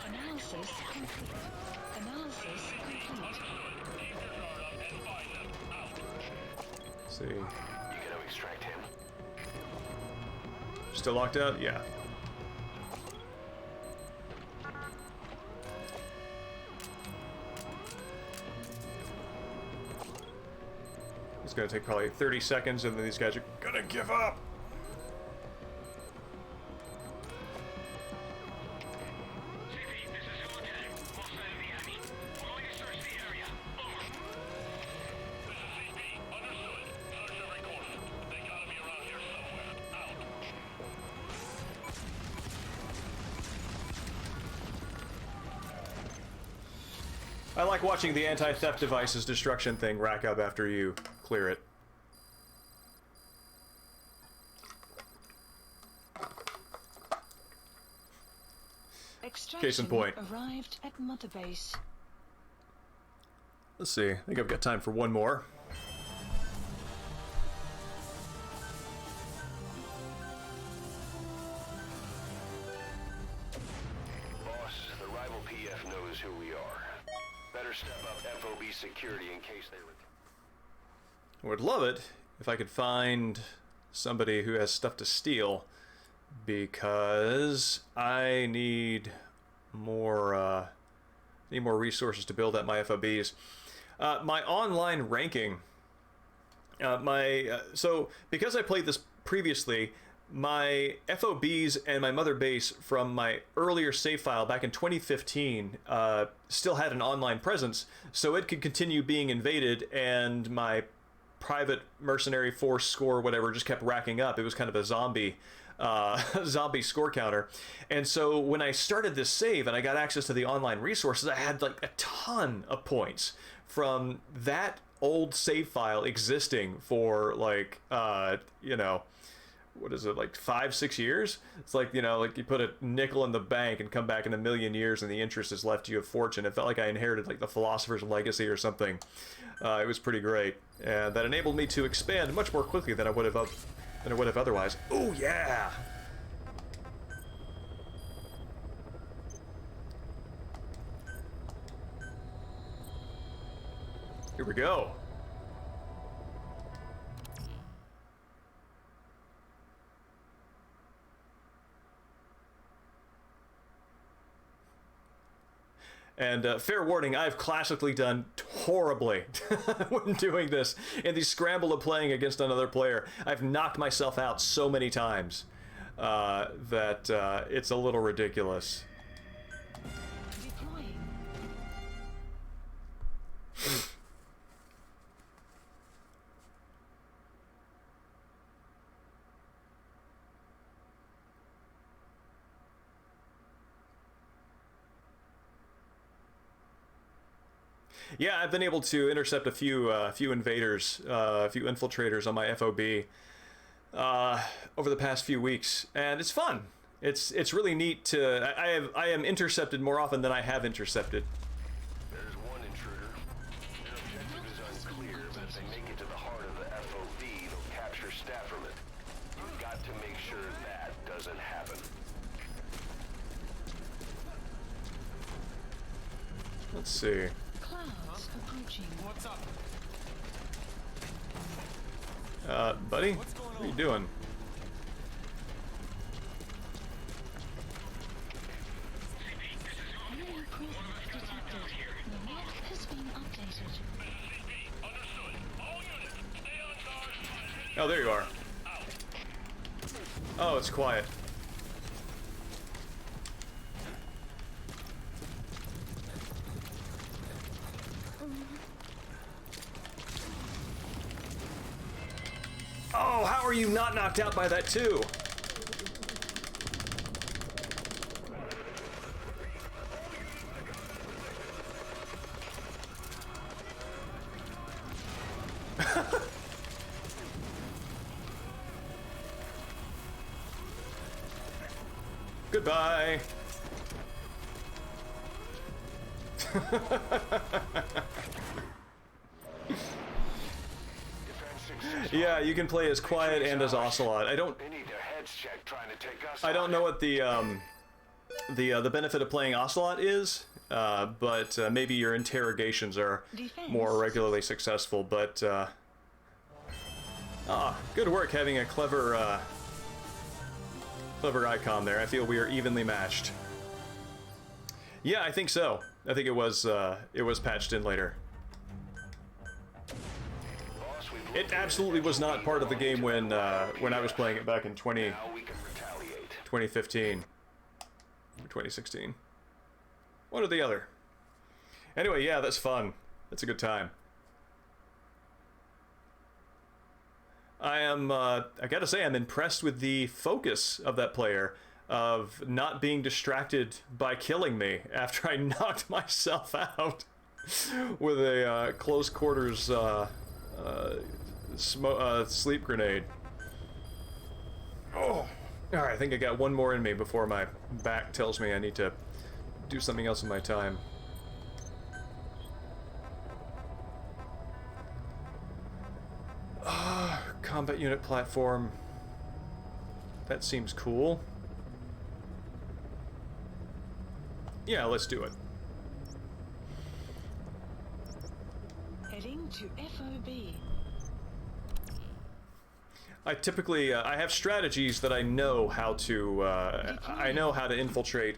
Analysis complete. Analysis complete. Let's see. You gonna extract him? Still locked out? Yeah. It's gonna take probably 30 seconds and then these guys are gonna give up. CP, this is your lieutenant. Lost sight of the enemy. We're going to search the area. Over. This is CP. Understood. Search every corner. They gotta be around here somewhere. Out. I like watching the anti-theft devices destruction thing rack up after you clear it. Case in point. Arrived at Mother Base. Let's see. I think I've got time for one more. Boss, the rival PF knows who we are. Better step up FOB security in case they return. I would love it if I could find somebody who has stuff to steal, because I need more resources to build up my FOBs. My online ranking, so because I played this previously, my FOBs and my mother base from my earlier save file back in 2015 still had an online presence, so it could continue being invaded, and my private mercenary force score, whatever, just kept racking up. It was kind of a zombie score counter. And so when I started this save and I got access to the online resources, I had like a ton of points from that old save file existing for like what is it, like 5-6 years? It's like, like you put a nickel in the bank and come back in a million years and the interest has left you a fortune. It felt like I inherited like the philosopher's legacy or something. It was pretty great, and that enabled me to expand much more quickly than I would have otherwise. Oh yeah! Here we go. And fair warning, I've classically done horribly when doing this. In the scramble of playing against another player, I've knocked myself out so many times that it's a little ridiculous. Deploying. Yeah, I've been able to intercept a few invaders, a few infiltrators on my FOB over the past few weeks, and it's fun. It's really neat to. I am intercepted more often than I have intercepted. There's one intruder. Their objective is unclear, but if they make it to the heart of the FOB, they'll capture staff from it. You've got to make sure that doesn't happen. Let's see. Clouds approaching. What's up? Buddy, what are you doing? Enemy presence detected. The map has been updated. Oh, there you are. Oh, it's quiet. Oh, how are you not knocked out by that too? Goodbye. Yeah, you can play as Quiet and as Ocelot. They need their heads checked trying to take us I don't know what the benefit of playing Ocelot is, but maybe your interrogations are more regularly successful. But good work having a clever icon there. I feel we are evenly matched. Yeah, I think so. I think it was patched in later. It absolutely was not part of the game when I was playing it back in 2015 or 2016. One or the other. Anyway, yeah, that's fun. That's a good time. I gotta say, I'm impressed with the focus of that player, of not being distracted by killing me after I knocked myself out with a close quarters sleep grenade. Oh, alright, I think I got one more in me before my back tells me I need to do something else in my time. Combat unit platform. That seems cool. Yeah, let's do it. Heading to FOB. I typically I have strategies that I know how to infiltrate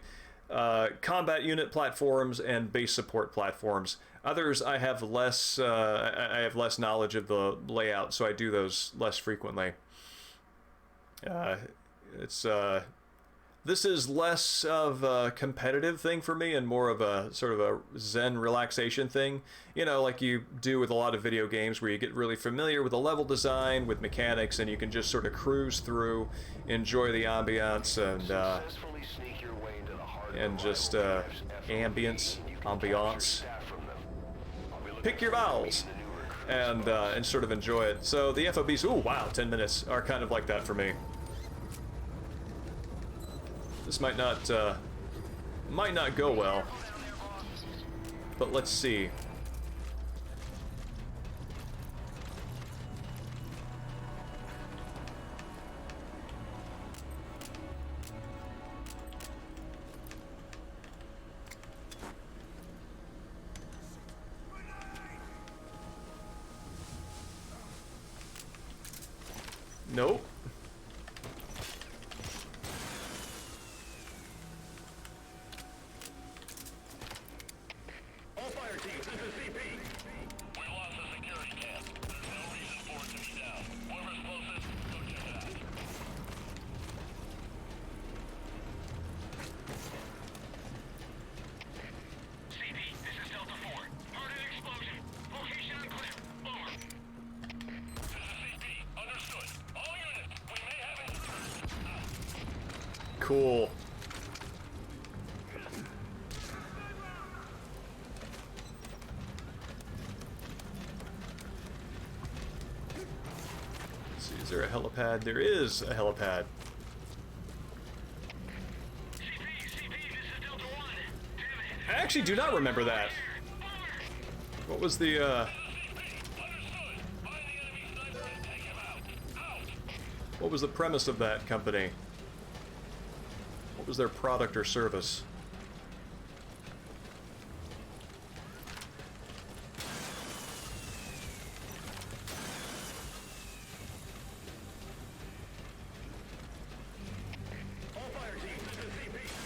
combat unit platforms and base support platforms. Others I have less knowledge of the layout, so I do those less frequently. This is less of a competitive thing for me and more of a sort of a zen relaxation thing. You know, like you do with a lot of video games where you get really familiar with the level design, with mechanics, and you can just sort of cruise through, enjoy the ambiance and just ambiance. Pick your vowels and sort of enjoy it. So the FOBs, ooh, wow, 10 minutes are kind of like that for me. This might not go well, but let's see. Nope. All fire teams, this is CP. We lost the security camp. There's no reason for it to be down. Whoever's closest, go check it out. CP, this is Delta 4. Heard an explosion. Location unclear. Over. This is CP. Understood. All units, we may have intruders. Out. Cool. Is there a helipad? There is a helipad. CP, this is Delta 1. Damn it. I actually do not remember that. What was the, Understood. Find the enemy sniper and take him out. Out. what was the premise of that company? What was their product or service? All fire teams, this is CP.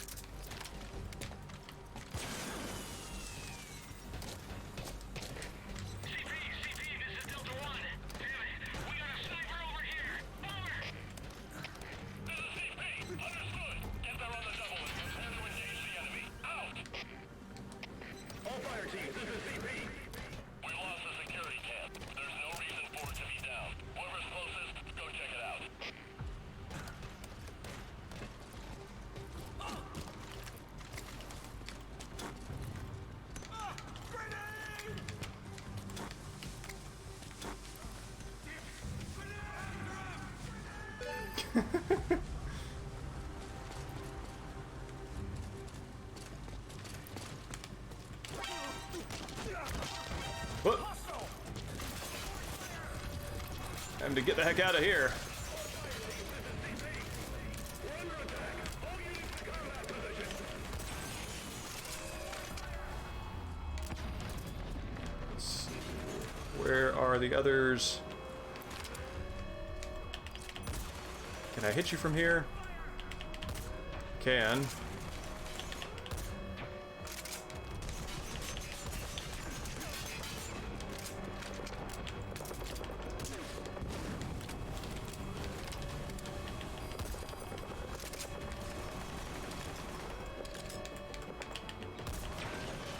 We lost the security camp. There's no reason for it to be down. Whoever's closest, go check it out. CP, this is Delta 1. Damn it, we got a sniper over here. Over. This is CP. Understood. Get there on the double and prepare to engage the enemy. Out. All fire teams, this is CP. We lost the security camp. There's no reason for it to be down. Whoever's closest, go check it out. What? Time to get the heck out of here. Let's see. Where are the others? Can I hit you from here? Can.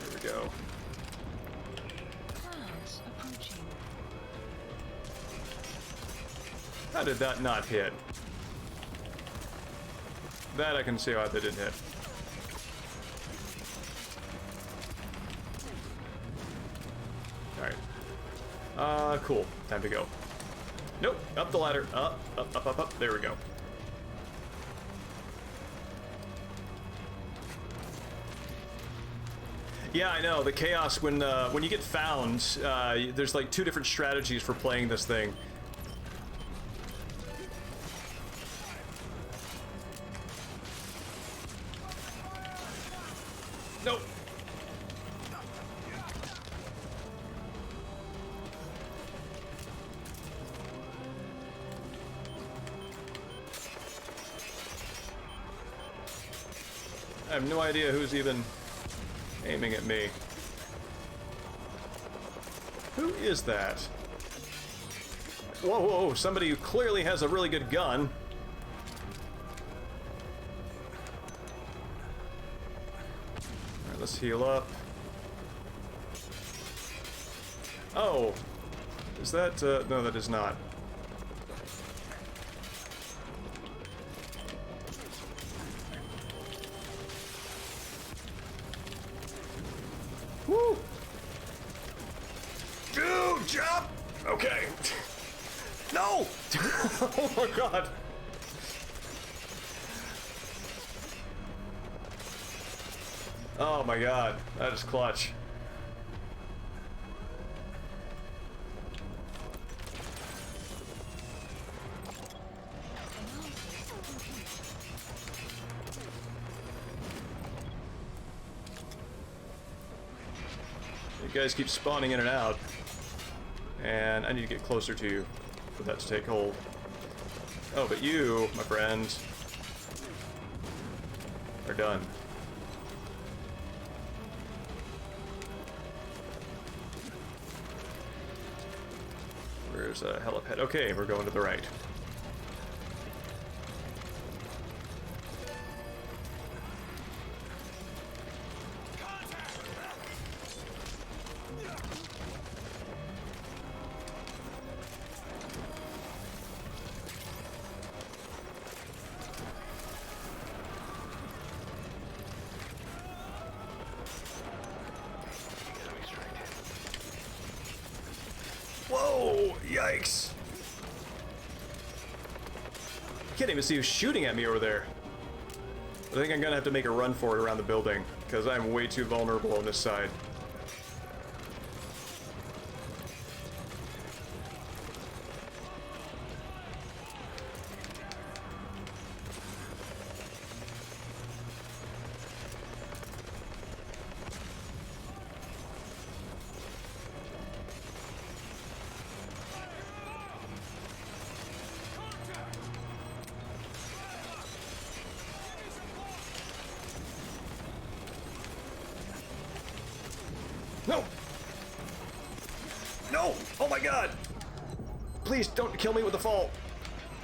There we go. Clouds approaching. How did that not hit? That I can see why they didn't hit. Alright. Cool. Time to go. Nope. Up the ladder. Up, up, up, up, up. There we go. Yeah, I know. The chaos when you get found, there's like 2 different strategies for playing this thing. Nope. I have no idea who's even aiming at me. Who is that? Whoa, whoa, somebody who clearly has a really good gun. Alright, let's heal up. Oh! Is that, no, that is not. Woo! Dude, jump! Okay. No! Oh my god. Oh my god, that is clutch. You guys keep spawning in and out, and I need to get closer to you for that to take hold. Oh, but you, my friend, are done. Where's a helipad? Okay, we're going to the right. Yikes. Can't even see who's shooting at me over there. I think I'm gonna have to make a run for it around the building, because I'm way too vulnerable on this side. No! No! Oh my god! Please don't kill me with the fall.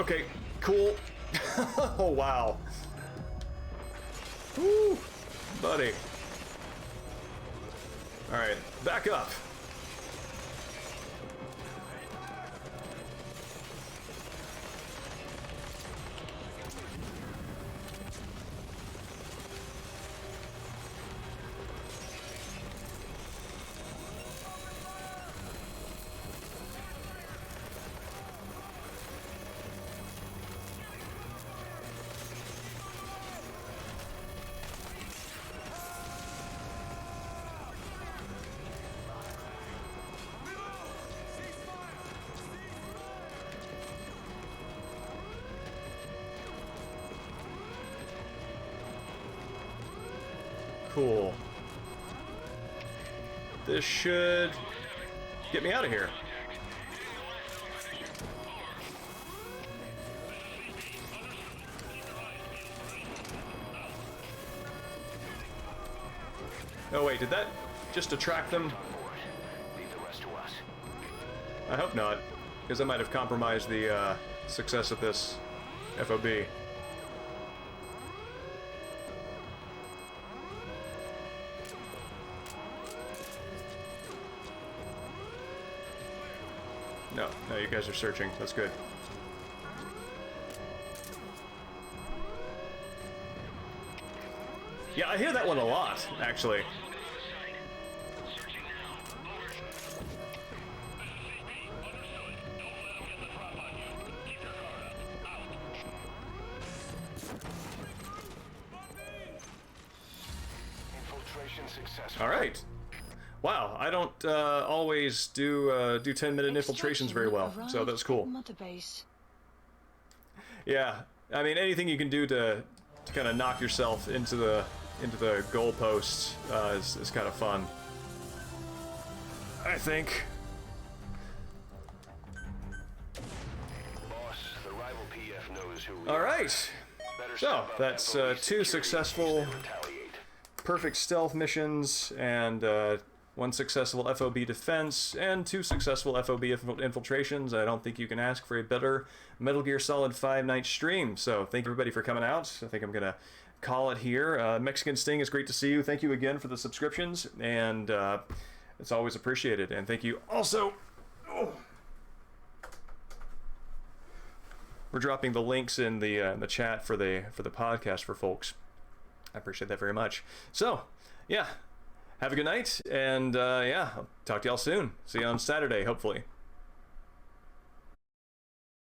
Okay, cool. Oh wow. Woo! Buddy. Alright, back up. Cool. This should get me out of here. Oh wait, did that just attract them? Leave the rest to us. I hope not, because I might have compromised the success of this FOB. No, you guys are searching. That's good. Yeah, I hear that one a lot, actually. Infiltration successful. All right. Wow, I don't always do 10-minute infiltrations very well, so that's cool. Mother base. Yeah, I mean anything you can do to kind of knock yourself into the goalposts is kind of fun. I think. Boss, the rival PF knows who we All are. right. Better So step up that's FOB 2 security successful and retaliate. perfect stealth missions and 1 successful FOB defense and 2 successful FOB infiltrations. I don't think you can ask for a better Metal Gear Solid 5 night stream. So thank you everybody for coming out. I think I'm gonna call it here. Mexican Sting, it's great to see you. Thank you again for the subscriptions, and it's always appreciated. And thank you also. Oh. We're dropping the links in the chat for the podcast for folks. I appreciate that very much. So, yeah, have a good night, and yeah, I'll talk to y'all soon. See you on Saturday, hopefully.